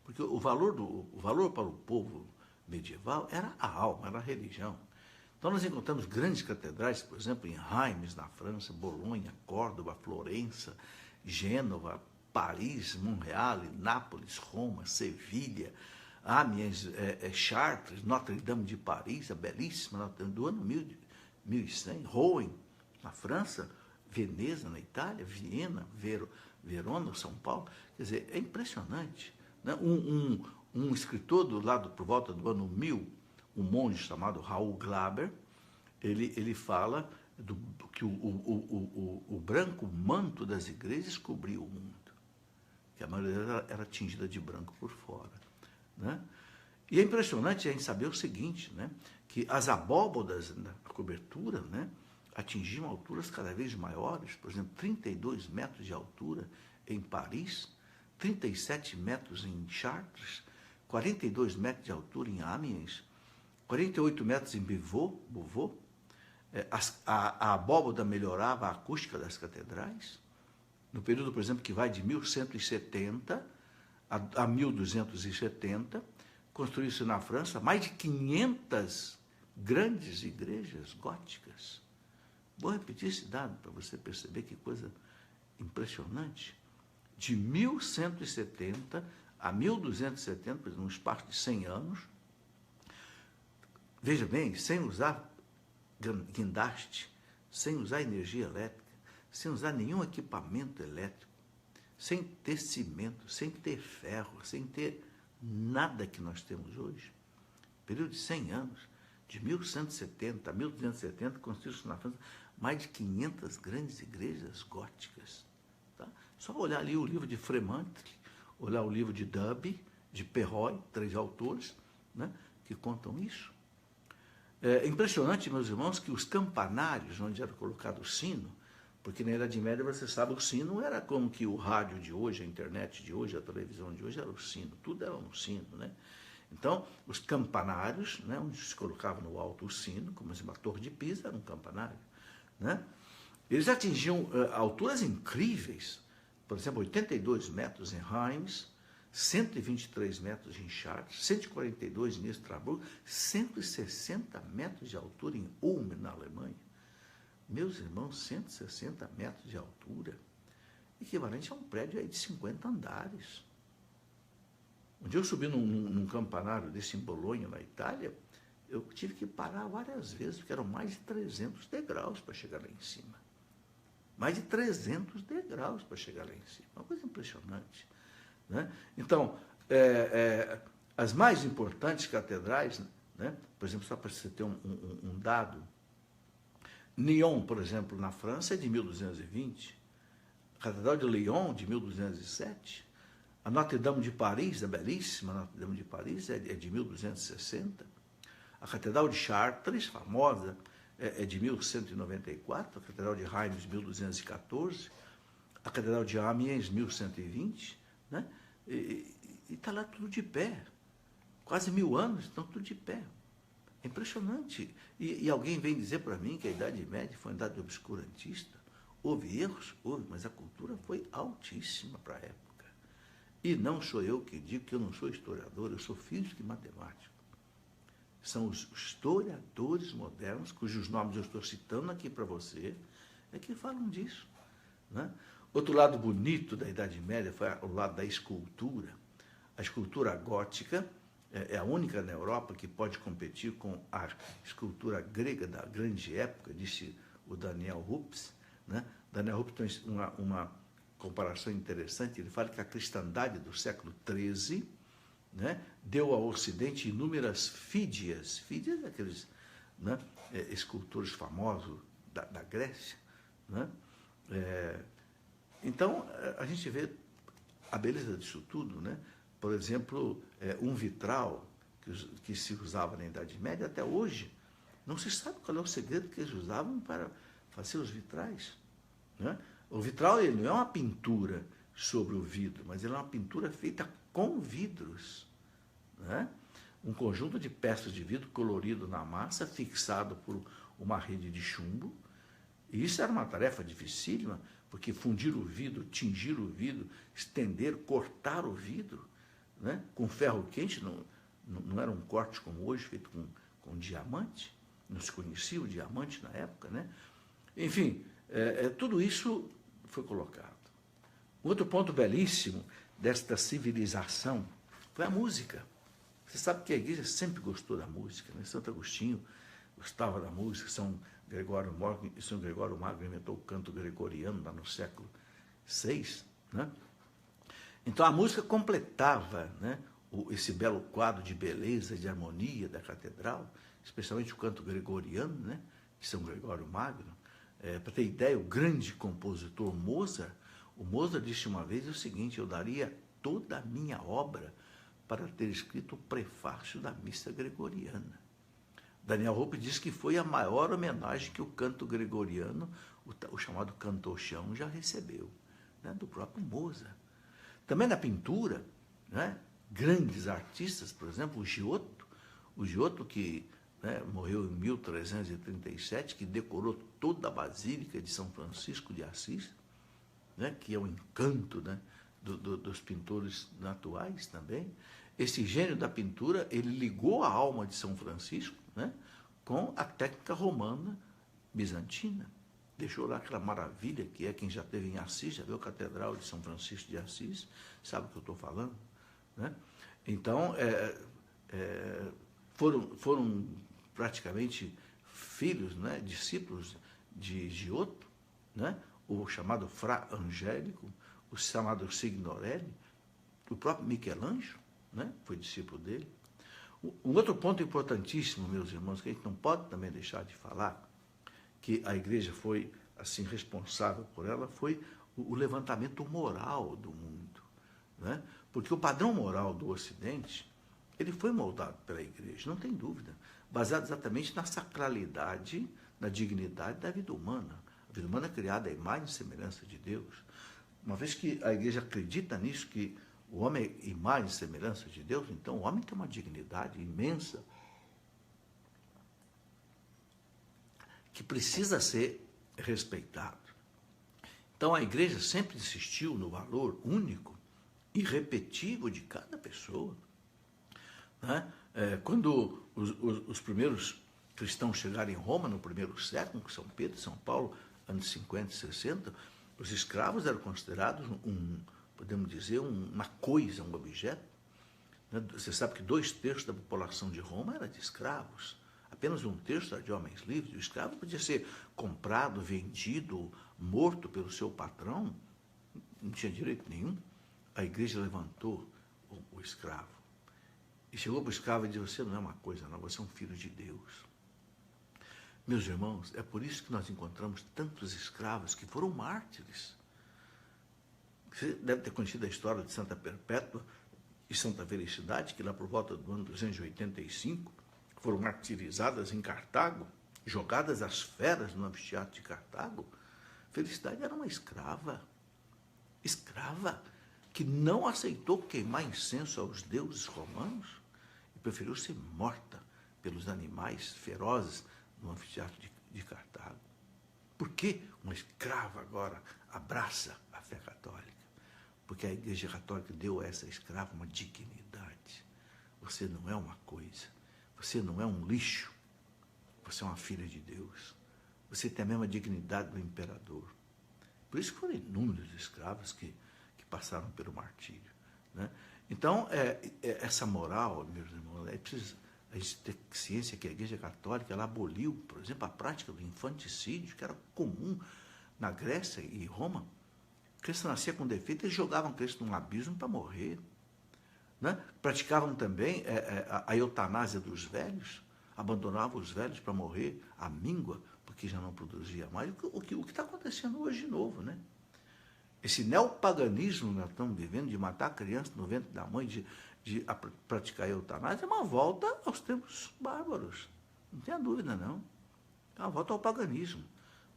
Porque o valor para o povo medieval era a alma, era a religião. Então nós encontramos grandes catedrais, por exemplo, em Reims, na França, Bolonha, Córdoba, Florença, Gênova, Paris, Montreal, Nápoles, Roma, Sevilha, Amiens, Chartres, Notre-Dame de Paris, a belíssima Notre-Dame do ano 1100, Rouen, na França, Veneza, na Itália, Viena, Verona, São Paulo. Quer dizer, é impressionante. Né? Um escritor por volta do ano 1000, um monge chamado Raul Glaber, ele fala que o branco manto das igrejas cobria o mundo, que a maioria era tingida de branco por fora. Né? E é impressionante a gente saber o seguinte, né? Que as abóbodas na cobertura, né, atingiam alturas cada vez maiores, por exemplo, 32 metros de altura em Paris, 37 metros em Chartres, 42 metros de altura em Amiens, 48 metros em Beauvau. A abóboda melhorava a acústica das catedrais, no período, por exemplo, que vai de 1170 a 1270, construiu-se na França mais de 500 grandes igrejas góticas. Vou repetir esse dado para você perceber que coisa impressionante. De 1170 a 1270, num espaço de 100 anos, veja bem, sem usar guindaste, sem usar energia elétrica, sem usar nenhum equipamento elétrico, sem ter cimento, sem ter ferro, sem ter nada que nós temos hoje. Período de 100 anos, de 1170 a 1270, construiu-se na França mais de 500 grandes igrejas góticas. Tá? Só olhar ali o livro de Fremantle, olhar o livro de Duby, de Perroy, 3 autores, né, que contam isso. É impressionante, meus irmãos, que os campanários, onde era colocado o sino, porque na Idade Média, você sabe, o sino era como que o rádio de hoje, a internet de hoje, a televisão de hoje era o sino, tudo era um sino, né? Então, os campanários, né, onde se colocava no alto o sino, como assim, uma torre de Pisa era um campanário, né? Eles atingiam alturas incríveis, por exemplo, 82 metros em Reims, 123 metros em Chartres, 142 em Estrasburgo, 160 metros de altura em Ulm, na Alemanha. Meus irmãos, 160 metros de altura, equivalente a um prédio aí de 50 andares. Um dia eu subi num campanário desse em Bolonha, na Itália, eu tive que parar várias vezes, porque eram mais de 300 degraus para chegar lá em cima. Mais de 300 degraus para chegar lá em cima. Uma coisa impressionante. Né? Então, as mais importantes catedrais, né? Por exemplo, só para você ter um dado, Nyon, por exemplo, na França, é de 1220, a Catedral de Lyon, de 1207, a Notre-Dame de Paris, a belíssima Notre-Dame de Paris, é de 1260, a Catedral de Chartres, famosa, é de 1194, a Catedral de Reims, 1214, a Catedral de Amiens, 1120, né? E está lá tudo de pé, quase 1000 anos, estão tudo de pé. É impressionante. E alguém vem dizer para mim que a Idade Média foi uma idade obscurantista. Houve erros? Houve, mas a cultura foi altíssima para a época. E não sou eu que digo, que eu não sou historiador, eu sou físico e matemático. São os historiadores modernos, cujos nomes eu estou citando aqui para você, é que falam disso. Né? Outro lado bonito da Idade Média foi o lado da escultura. A escultura gótica é a única na Europa que pode competir com a escultura grega da grande época, disse o Daniel Rups. Né? Daniel Rups tem uma comparação interessante, ele fala que a cristandade do século XIII, né, deu ao Ocidente inúmeras Fídias, aqueles, né, escultores famosos da Grécia, né, Então, a gente vê a beleza disso tudo, né? Por exemplo, um vitral que se usava na Idade Média até hoje, não se sabe qual é o segredo que eles usavam para fazer os vitrais, né? O vitral ele não é uma pintura sobre o vidro, mas ele é uma pintura feita com vidros, né? Um conjunto de peças de vidro colorido na massa, fixado por uma rede de chumbo. E isso era uma tarefa dificílima, porque fundir o vidro, tingir o vidro, estender, cortar o vidro, né? Com ferro quente, não era um corte como hoje, feito com diamante, não se conhecia o diamante na época, né? Enfim, tudo isso foi colocado. Outro ponto belíssimo desta civilização foi a música. Você sabe que a igreja sempre gostou da música, né? Santo Agostinho gostava da música, São Gregório Magno inventou o canto gregoriano lá no século VI, né? Então a música completava, né, esse belo quadro de beleza, de harmonia da catedral, especialmente o canto gregoriano, né, de São Gregório Magno. Para ter ideia, o grande compositor Mozart, o Mozart disse uma vez o seguinte: eu daria toda a minha obra para ter escrito o prefácio da missa gregoriana. Daniel Hope diz que foi a maior homenagem que o canto gregoriano, o chamado cantochão, já recebeu, né, do próprio Mozart. Também na pintura, né, grandes artistas, por exemplo, o Giotto que, né, morreu em 1337, que decorou toda a Basílica de São Francisco de Assis, né, que é o encanto, né, dos pintores atuais também. Esse gênio da pintura, ele ligou a alma de São Francisco, né, com a técnica romana bizantina. Deixou lá aquela maravilha que é, quem já esteve em Assis, já viu a Catedral de São Francisco de Assis, sabe o que eu estou falando, né? Então, foram praticamente filhos, né, discípulos de Giotto, né? O chamado Fra Angélico, o chamado Signorelli, o próprio Michelangelo, né, foi discípulo dele. Um outro ponto importantíssimo, meus irmãos, que a gente não pode também deixar de falar, que a igreja foi assim responsável por ela, foi o levantamento moral do mundo, né? Porque o padrão moral do Ocidente, ele foi moldado pela igreja, não tem dúvida, baseado exatamente na sacralidade, na dignidade da vida humana. A vida humana é criada à imagem e semelhança de Deus. Uma vez que a igreja acredita nisso, que o homem é imagem e semelhança de Deus, então o homem tem uma dignidade imensa que precisa ser respeitado. Então a igreja sempre insistiu no valor único, irrepetível de cada pessoa, né? Quando os primeiros cristãos chegaram em Roma, no primeiro século, com São Pedro e São Paulo, anos 50 e 60, os escravos eram considerados podemos dizer, uma coisa, um objeto. Você sabe que 2/3 da população de Roma era de escravos. Apenas 1/3 era de homens livres. O escravo podia ser comprado, vendido, morto pelo seu patrão. Não tinha direito nenhum. A igreja levantou o escravo. E chegou para o escravo e disse: você não é uma coisa, não, você é um filho de Deus. Meus irmãos, é por isso que nós encontramos tantos escravos que foram mártires. Você deve ter conhecido a história de Santa Perpétua e Santa Felicidade, que lá por volta do ano 285 foram martirizadas em Cartago, jogadas às feras no anfiteatro de Cartago. Felicidade era uma escrava, que não aceitou queimar incenso aos deuses romanos e preferiu ser morta pelos animais ferozes no anfiteatro de Cartago. Por que uma escrava agora abraça a fé católica? Porque a Igreja Católica deu a essa escrava uma dignidade. Você não é uma coisa, você não é um lixo, você é uma filha de Deus. Você tem a mesma dignidade do imperador. Por isso foram inúmeros escravos que passaram pelo martírio, né? Então, essa moral, meus irmãos, é preciso a gente ter ciência que a Igreja Católica ela aboliu, por exemplo, a prática do infanticídio, que era comum na Grécia e Roma. Criança nascia com defeito, eles jogavam a criança num abismo para morrer, né? Praticavam também a eutanásia dos velhos, abandonavam os velhos para morrer à míngua, porque já não produzia mais. O que está acontecendo hoje de novo, né? Esse neopaganismo que nós estamos vivendo, de matar a criança no ventre da mãe, praticar a eutanásia, é uma volta aos tempos bárbaros. Não tenha dúvida, não. É uma volta ao paganismo.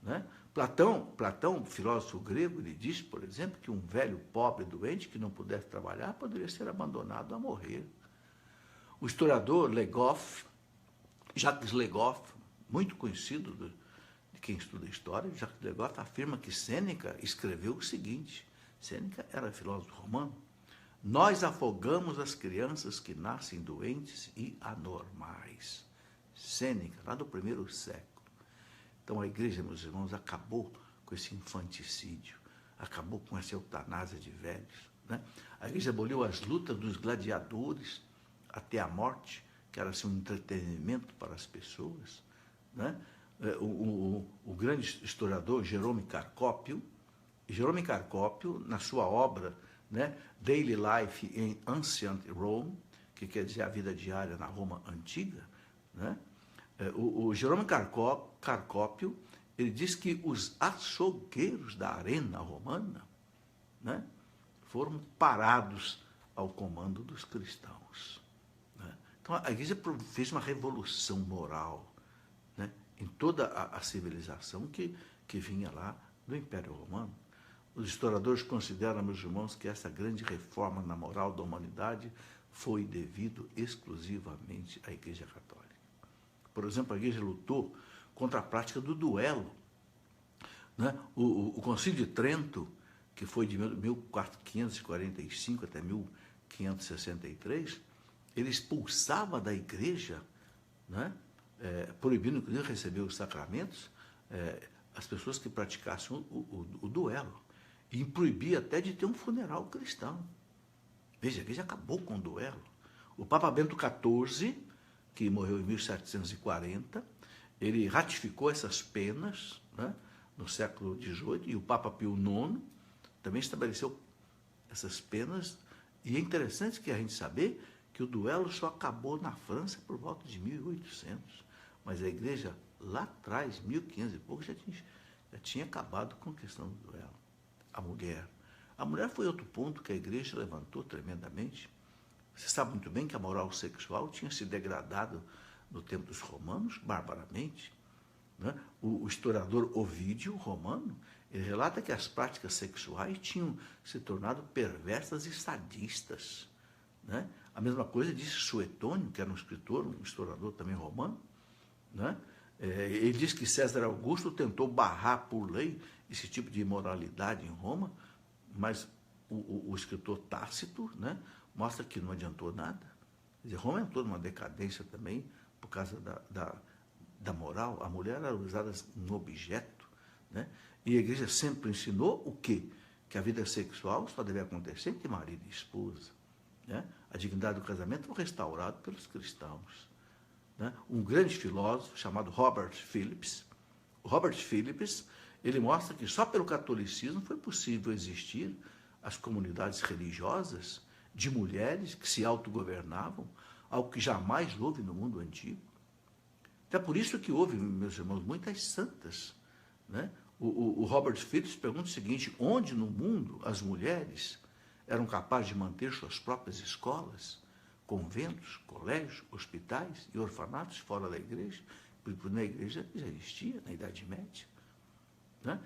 Né? Platão, filósofo grego, ele disse, por exemplo, que um velho pobre doente que não pudesse trabalhar poderia ser abandonado a morrer. O historiador Jacques Legoff, muito conhecido de quem estuda história, Jacques Legoff afirma que Sêneca escreveu o seguinte: Sêneca era filósofo romano. Nós afogamos as crianças que nascem doentes e anormais. Sêneca, lá do primeiro século. Então a igreja, meus irmãos, acabou com esse infanticídio, acabou com essa eutanásia de velhos. Né? A igreja aboliu as lutas dos gladiadores até a morte, que era assim, um entretenimento para as pessoas. Né? O grande historiador Jerome Carcópio, na sua obra, né, Daily Life in Ancient Rome, que quer dizer a vida diária na Roma antiga, né? O Jerome Carcópio, ele diz que os açougueiros da arena romana, né, foram parados ao comando dos cristãos. Né? Então a igreja fez uma revolução moral, né, em toda a civilização que vinha lá do Império Romano. Os historiadores consideram, meus irmãos, que essa grande reforma na moral da humanidade foi devido exclusivamente à Igreja Católica. Por exemplo, a Igreja lutou contra a prática do duelo. Né? O Concílio de Trento, que foi de 1545 até 1563, ele expulsava da Igreja, né, proibindo, inclusive, receber os sacramentos, as pessoas que praticassem o duelo. E proibia até de ter um funeral cristão. Veja, a igreja acabou com o duelo. O Papa Bento XIV, que morreu em 1740, ele ratificou essas penas, né, no século XVIII, e o Papa Pio IX também estabeleceu essas penas. E é interessante que a gente saber que o duelo só acabou na França por volta de 1800. Mas a igreja, lá atrás, 1500 e pouco, já tinha acabado com a questão do duelo. A mulher foi outro ponto que a igreja levantou tremendamente. Você sabe muito bem que a moral sexual tinha se degradado no tempo dos romanos, barbaramente. Né? O historiador Ovídio, romano, ele relata que as práticas sexuais tinham se tornado perversas e sadistas. Né? A mesma coisa disse Suetônio, que era um escritor, um historiador também romano. Né? Ele diz que César Augusto tentou barrar por lei esse tipo de imoralidade em Roma, mas o escritor Tácito, né, mostra que não adiantou nada. Quer dizer, Roma entrou numa decadência também por causa da moral. A mulher era usada como objeto. Né? E a igreja sempre ensinou o quê? Que a vida sexual só deve acontecer entre marido e esposa. Né? A dignidade do casamento foi restaurada pelos cristãos. Né? Um grande filósofo chamado Robert Phillips, ele mostra que só pelo catolicismo foi possível existir as comunidades religiosas de mulheres que se autogovernavam, algo que jamais houve no mundo antigo. Até por isso que houve, meus irmãos, muitas santas. Né? O Robert Phillips pergunta o seguinte: onde no mundo as mulheres eram capazes de manter suas próprias escolas, conventos, colégios, hospitais e orfanatos fora da igreja? Porque na igreja já existia, na Idade Média. Né?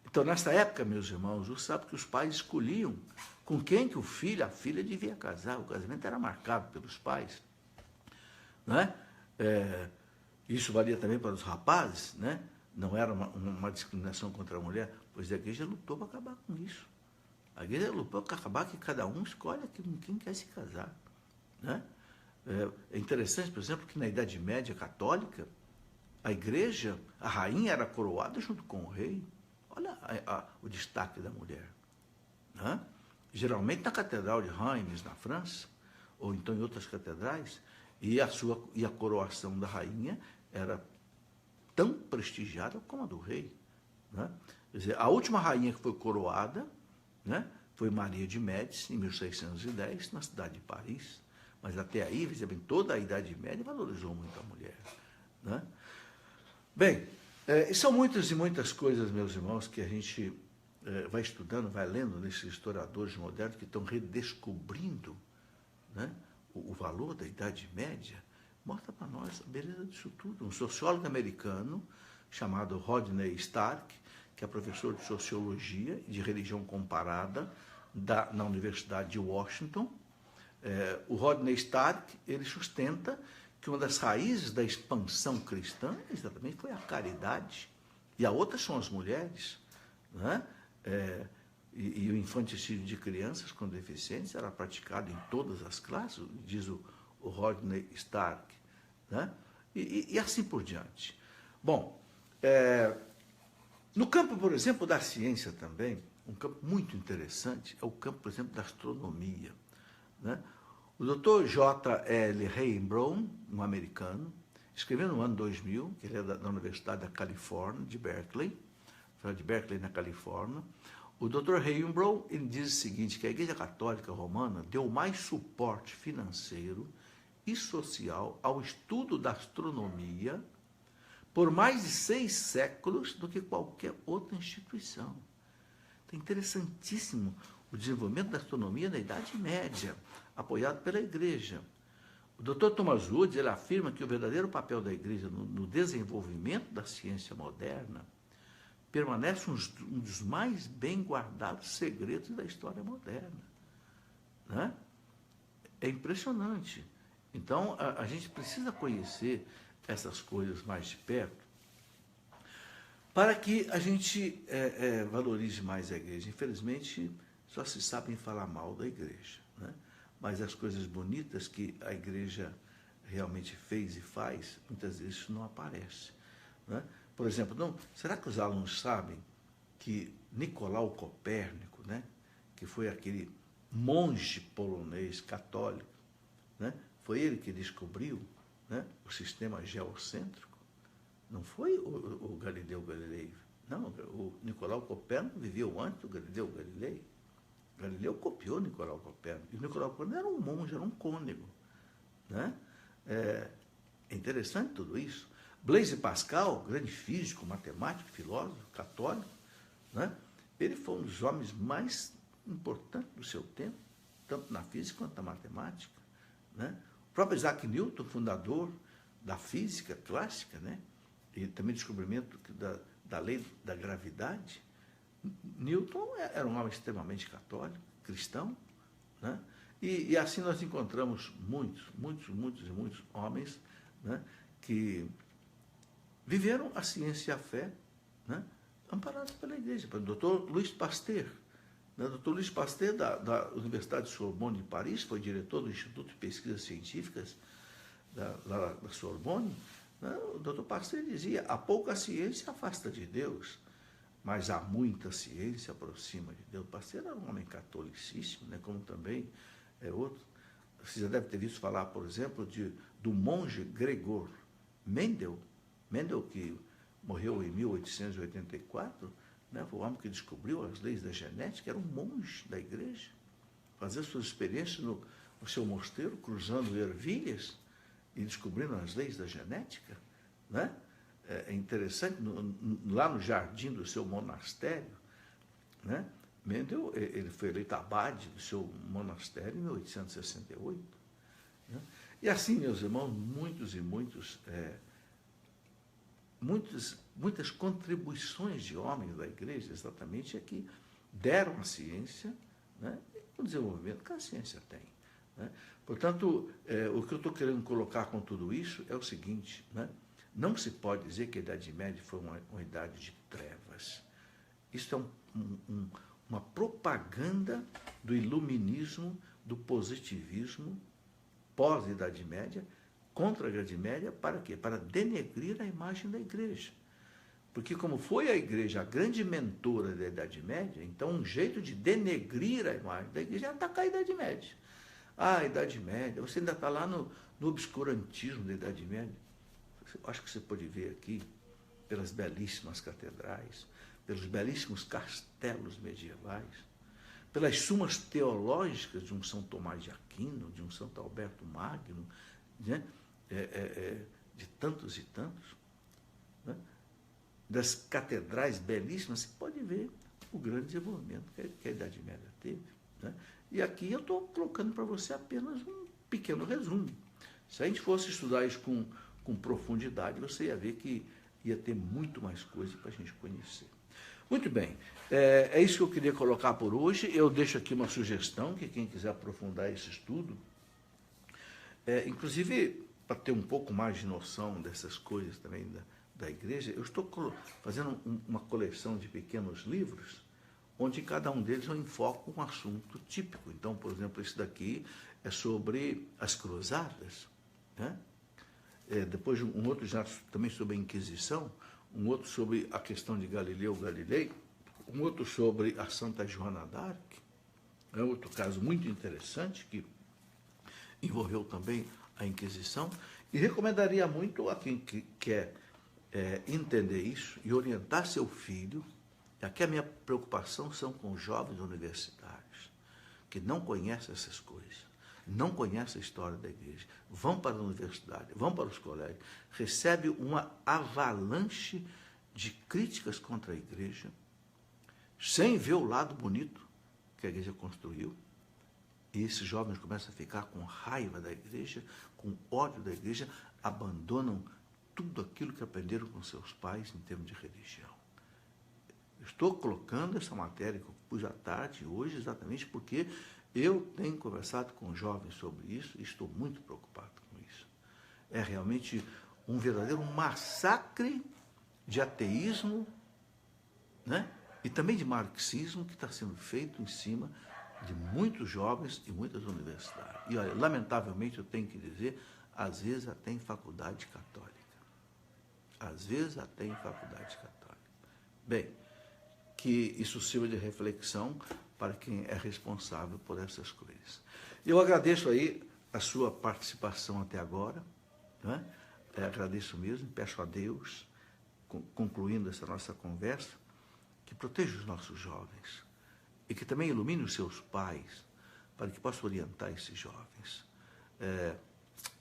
Então, nessa época, meus irmãos, você sabe que os pais escolhiam com quem que a filha devia casar. O casamento era marcado pelos pais. Né? Isso valia também para os rapazes, né? Não era uma discriminação contra a mulher, pois a igreja lutou para acabar com isso. A igreja lutou para acabar que cada um escolhe com quem quer se casar. Né? É interessante, por exemplo, que na Idade Média católica, a igreja, a rainha era coroada junto com o rei. Olha o destaque da mulher. Né? Geralmente na Catedral de Reims, na França, ou então em outras catedrais, e a coroação da rainha era tão prestigiada como a do rei. Né? Quer dizer, a última rainha que foi coroada, né, foi Maria de Médici, em 1610, na cidade de Paris. Mas até aí, veja bem, toda a Idade Média valorizou muito a mulher. Né? Bem, são muitas e muitas coisas, meus irmãos, que a gente vai estudando, vai lendo nesses historiadores modernos que estão redescobrindo, né, o valor da Idade Média, mostra para nós a beleza disso tudo. Um sociólogo americano chamado Rodney Stark, que é professor de Sociologia e de Religião Comparada na Universidade de Washington. O Rodney Stark, ele sustenta que uma das raízes da expansão cristã exatamente foi a caridade, e a outra são as mulheres, né? E o infanticídio de crianças com deficiência era praticado em todas as classes, diz o Rodney Stark, né? E assim por diante. Bom, no campo, por exemplo, da ciência também, um campo muito interessante é o campo, por exemplo, da astronomia, né? O Dr. J.L. Heinbrown, um americano, escreveu no ano 2000, que ele é da Universidade da Califórnia, de Berkeley, na Califórnia. O Dr. Heinbrown, ele diz o seguinte, que a Igreja Católica Romana deu mais suporte financeiro e social ao estudo da astronomia por mais de 6 séculos do que qualquer outra instituição. É interessantíssimo o desenvolvimento da astronomia na Idade Média, apoiado pela Igreja. O Dr. Thomas Woods, ele afirma que o verdadeiro papel da Igreja no desenvolvimento da ciência moderna permanece um dos mais bem guardados segredos da história moderna, né? É impressionante. Então, a gente precisa conhecer essas coisas mais de perto para que a gente valorize mais a Igreja. Infelizmente, só se sabe falar mal da Igreja, né? Mas as coisas bonitas que a Igreja realmente fez e faz, muitas vezes isso não aparece, né? Por exemplo, será que os alunos sabem que Nicolau Copérnico, né, que foi aquele monge polonês católico, né, foi ele que descobriu, né, o sistema geocêntrico? Não foi o Galileu Galilei. Não, o Nicolau Copérnico viveu antes do Galileu Galilei. Galileu copiou Nicolau Copérnico. E o Nicolau Copérnico era um monge, era um cônego, né? É interessante tudo isso. Blaise Pascal, grande físico, matemático, filósofo, católico, né? Ele foi um dos homens mais importantes do seu tempo, tanto na física quanto na matemática, né? O próprio Isaac Newton, fundador da física clássica, né? E também descobrimento da lei da gravidade. Newton era um homem extremamente católico, cristão, né? E assim nós encontramos muitos homens, né, que viveram a ciência e a fé, né, amparados pela Igreja. O Dr. Louis Pasteur, né? O Dr. Louis Pasteur, da Universidade de Sorbonne de Paris, foi diretor do Instituto de Pesquisas Científicas da Sorbonne, né? O Dr. Pasteur dizia: a pouca ciência afasta de Deus, mas há muita ciência aproxima de Deus. Pasteur era um homem catolicíssimo, né, como também é outro. Você já deve ter visto falar, por exemplo, do monge Gregor Mendel. Mendel, que morreu em 1884, né, foi o homem que descobriu as leis da genética, era um monge da igreja, fazia suas experiências no seu mosteiro, cruzando ervilhas e descobrindo as leis da genética, né? É interessante, lá no jardim do seu monastério, né? Mendel, ele foi eleito abade do seu monastério em 1868. Né? E assim, meus irmãos, muitas contribuições de homens da igreja, exatamente, é que deram à ciência, né, o desenvolvimento que a ciência tem. Né? Portanto, o que eu estou querendo colocar com tudo isso é o seguinte, né? Não se pode dizer que a Idade Média foi uma idade de trevas. Isso é uma propaganda do iluminismo, do positivismo pós-Idade Média, contra a Idade Média, para quê? Para denegrir a imagem da Igreja. Porque como foi a Igreja a grande mentora da Idade Média, então um jeito de denegrir a imagem da Igreja é atacar a Idade Média. Ah, a Idade Média, você ainda está lá no obscurantismo da Idade Média. Eu acho que você pode ver aqui, pelas belíssimas catedrais, pelos belíssimos castelos medievais, pelas sumas teológicas de um São Tomás de Aquino, de um Santo Alberto Magno, né? De tantos e tantos, né? Das catedrais belíssimas, você pode ver o grande desenvolvimento que a Idade Média teve. Né? E aqui eu estou colocando para você apenas um pequeno resumo. Se a gente fosse estudar isso com profundidade, você ia ver que ia ter muito mais coisa para a gente conhecer. Muito bem, é isso que eu queria colocar por hoje. Eu deixo aqui uma sugestão, que quem quiser aprofundar esse estudo, inclusive para ter um pouco mais de noção dessas coisas também da igreja, eu estou fazendo uma coleção de pequenos livros, onde cada um deles eu enfoco um assunto típico. Então, por exemplo, esse daqui é sobre as cruzadas, né? Depois um outro já também sobre a Inquisição, um outro sobre a questão de Galileu Galilei, um outro sobre a Santa Joana d'Arc, é outro caso muito interessante que envolveu também a Inquisição, e recomendaria muito a quem quer entender isso e orientar seu filho. Aqui a minha preocupação são com os jovens universitários, que não conhecem essas coisas, não conhecem a história da igreja, vão para a universidade, vão para os colégios, recebem uma avalanche de críticas contra a igreja, sem ver o lado bonito que a igreja construiu. E esses jovens começam a ficar com raiva da igreja, com ódio da igreja, abandonam tudo aquilo que aprenderam com seus pais em termos de religião. Estou colocando essa matéria que eu pus à tarde, hoje, exatamente porque eu tenho conversado com jovens sobre isso e estou muito preocupado com isso. É realmente um verdadeiro massacre de ateísmo, né? E também de marxismo que está sendo feito em cima de muitos jovens e muitas universidades. E, olha, lamentavelmente, eu tenho que dizer, às vezes até em faculdade católica. Às vezes até em faculdade católica. Bem, que isso sirva de reflexão para quem é responsável por essas coisas. Eu agradeço aí a sua participação até agora, né? Agradeço mesmo, peço a Deus, concluindo essa nossa conversa, que proteja os nossos jovens e que também ilumine os seus pais para que possa orientar esses jovens.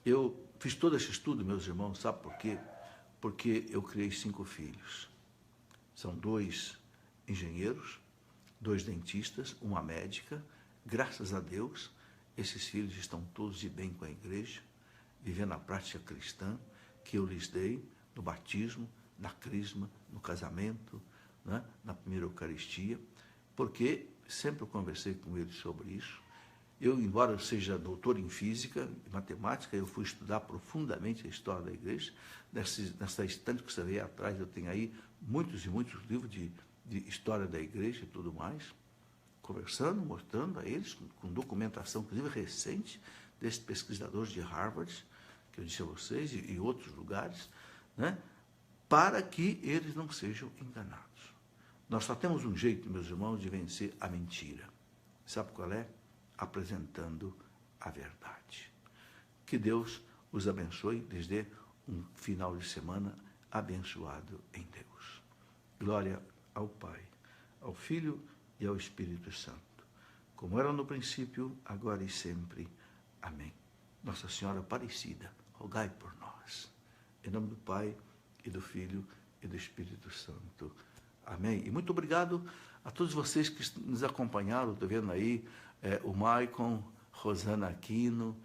Eu fiz todo esse estudo, meus irmãos, sabe por quê? Porque eu criei 5 filhos. São 2 engenheiros, 2 dentistas, uma médica. Graças a Deus, esses filhos estão todos de bem com a igreja, vivendo a prática cristã que eu lhes dei no batismo, na crisma, no casamento, né, na primeira Eucaristia, porque sempre eu conversei com eles sobre isso. Eu, embora eu seja doutor em física e matemática, eu fui estudar profundamente a história da igreja. Nessa estante que você vê atrás, eu tenho aí muitos e muitos livros de história da igreja e tudo mais, conversando, mostrando a eles, com documentação, inclusive recente, desses pesquisadores de Harvard, que eu disse a vocês, e outros lugares, né, para que eles não sejam enganados. Nós só temos um jeito, meus irmãos, de vencer a mentira. Sabe qual é? Apresentando a verdade. Que Deus os abençoe, lhes dê um final de semana abençoado em Deus. Glória ao Pai, ao Filho e ao Espírito Santo, como era no princípio, agora e sempre. Amém. Nossa Senhora Aparecida, rogai por nós. Em nome do Pai, e do Filho, e do Espírito Santo. Amém. E muito obrigado a todos vocês que nos acompanharam. Estou vendo aí o Maicon, Rosana Aquino,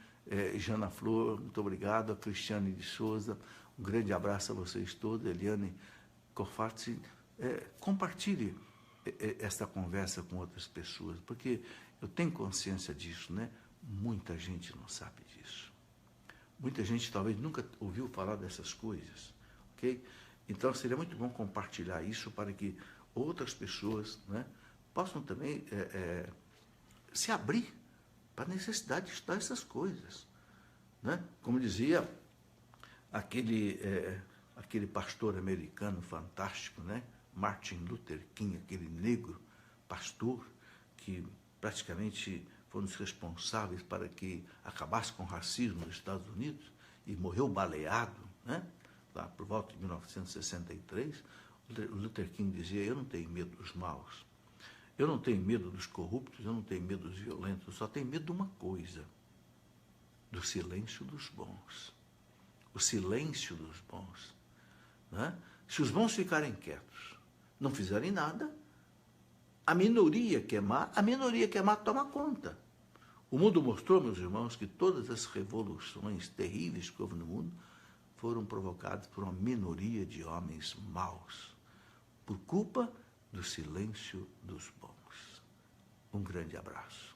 Jana Flor, muito obrigado. A Cristiane de Souza, um grande abraço a vocês todos. Eliane Corfatti, compartilhe esta conversa com outras pessoas, porque eu tenho consciência disso, né? Muita gente não sabe disso. Muita gente talvez nunca ouviu falar dessas coisas, ok? Então seria muito bom compartilhar isso para que outras pessoas, né, possam também se abrir para a necessidade de estudar essas coisas, né? Como dizia aquele pastor americano fantástico, né? Martin Luther King, aquele negro pastor que praticamente foi um dos responsáveis para que acabasse com o racismo nos Estados Unidos e morreu baleado, né? Lá por volta de 1963, Luther King dizia: eu não tenho medo dos maus, eu não tenho medo dos corruptos, eu não tenho medo dos violentos, eu só tenho medo de uma coisa: do silêncio dos bons. O silêncio dos bons, né? Se os bons ficarem quietos, não fizerem nada, a minoria que é má toma conta. O mundo mostrou, meus irmãos, que todas as revoluções terríveis que houve no mundo foram provocadas por uma minoria de homens maus, por culpa do silêncio dos bons. Um grande abraço.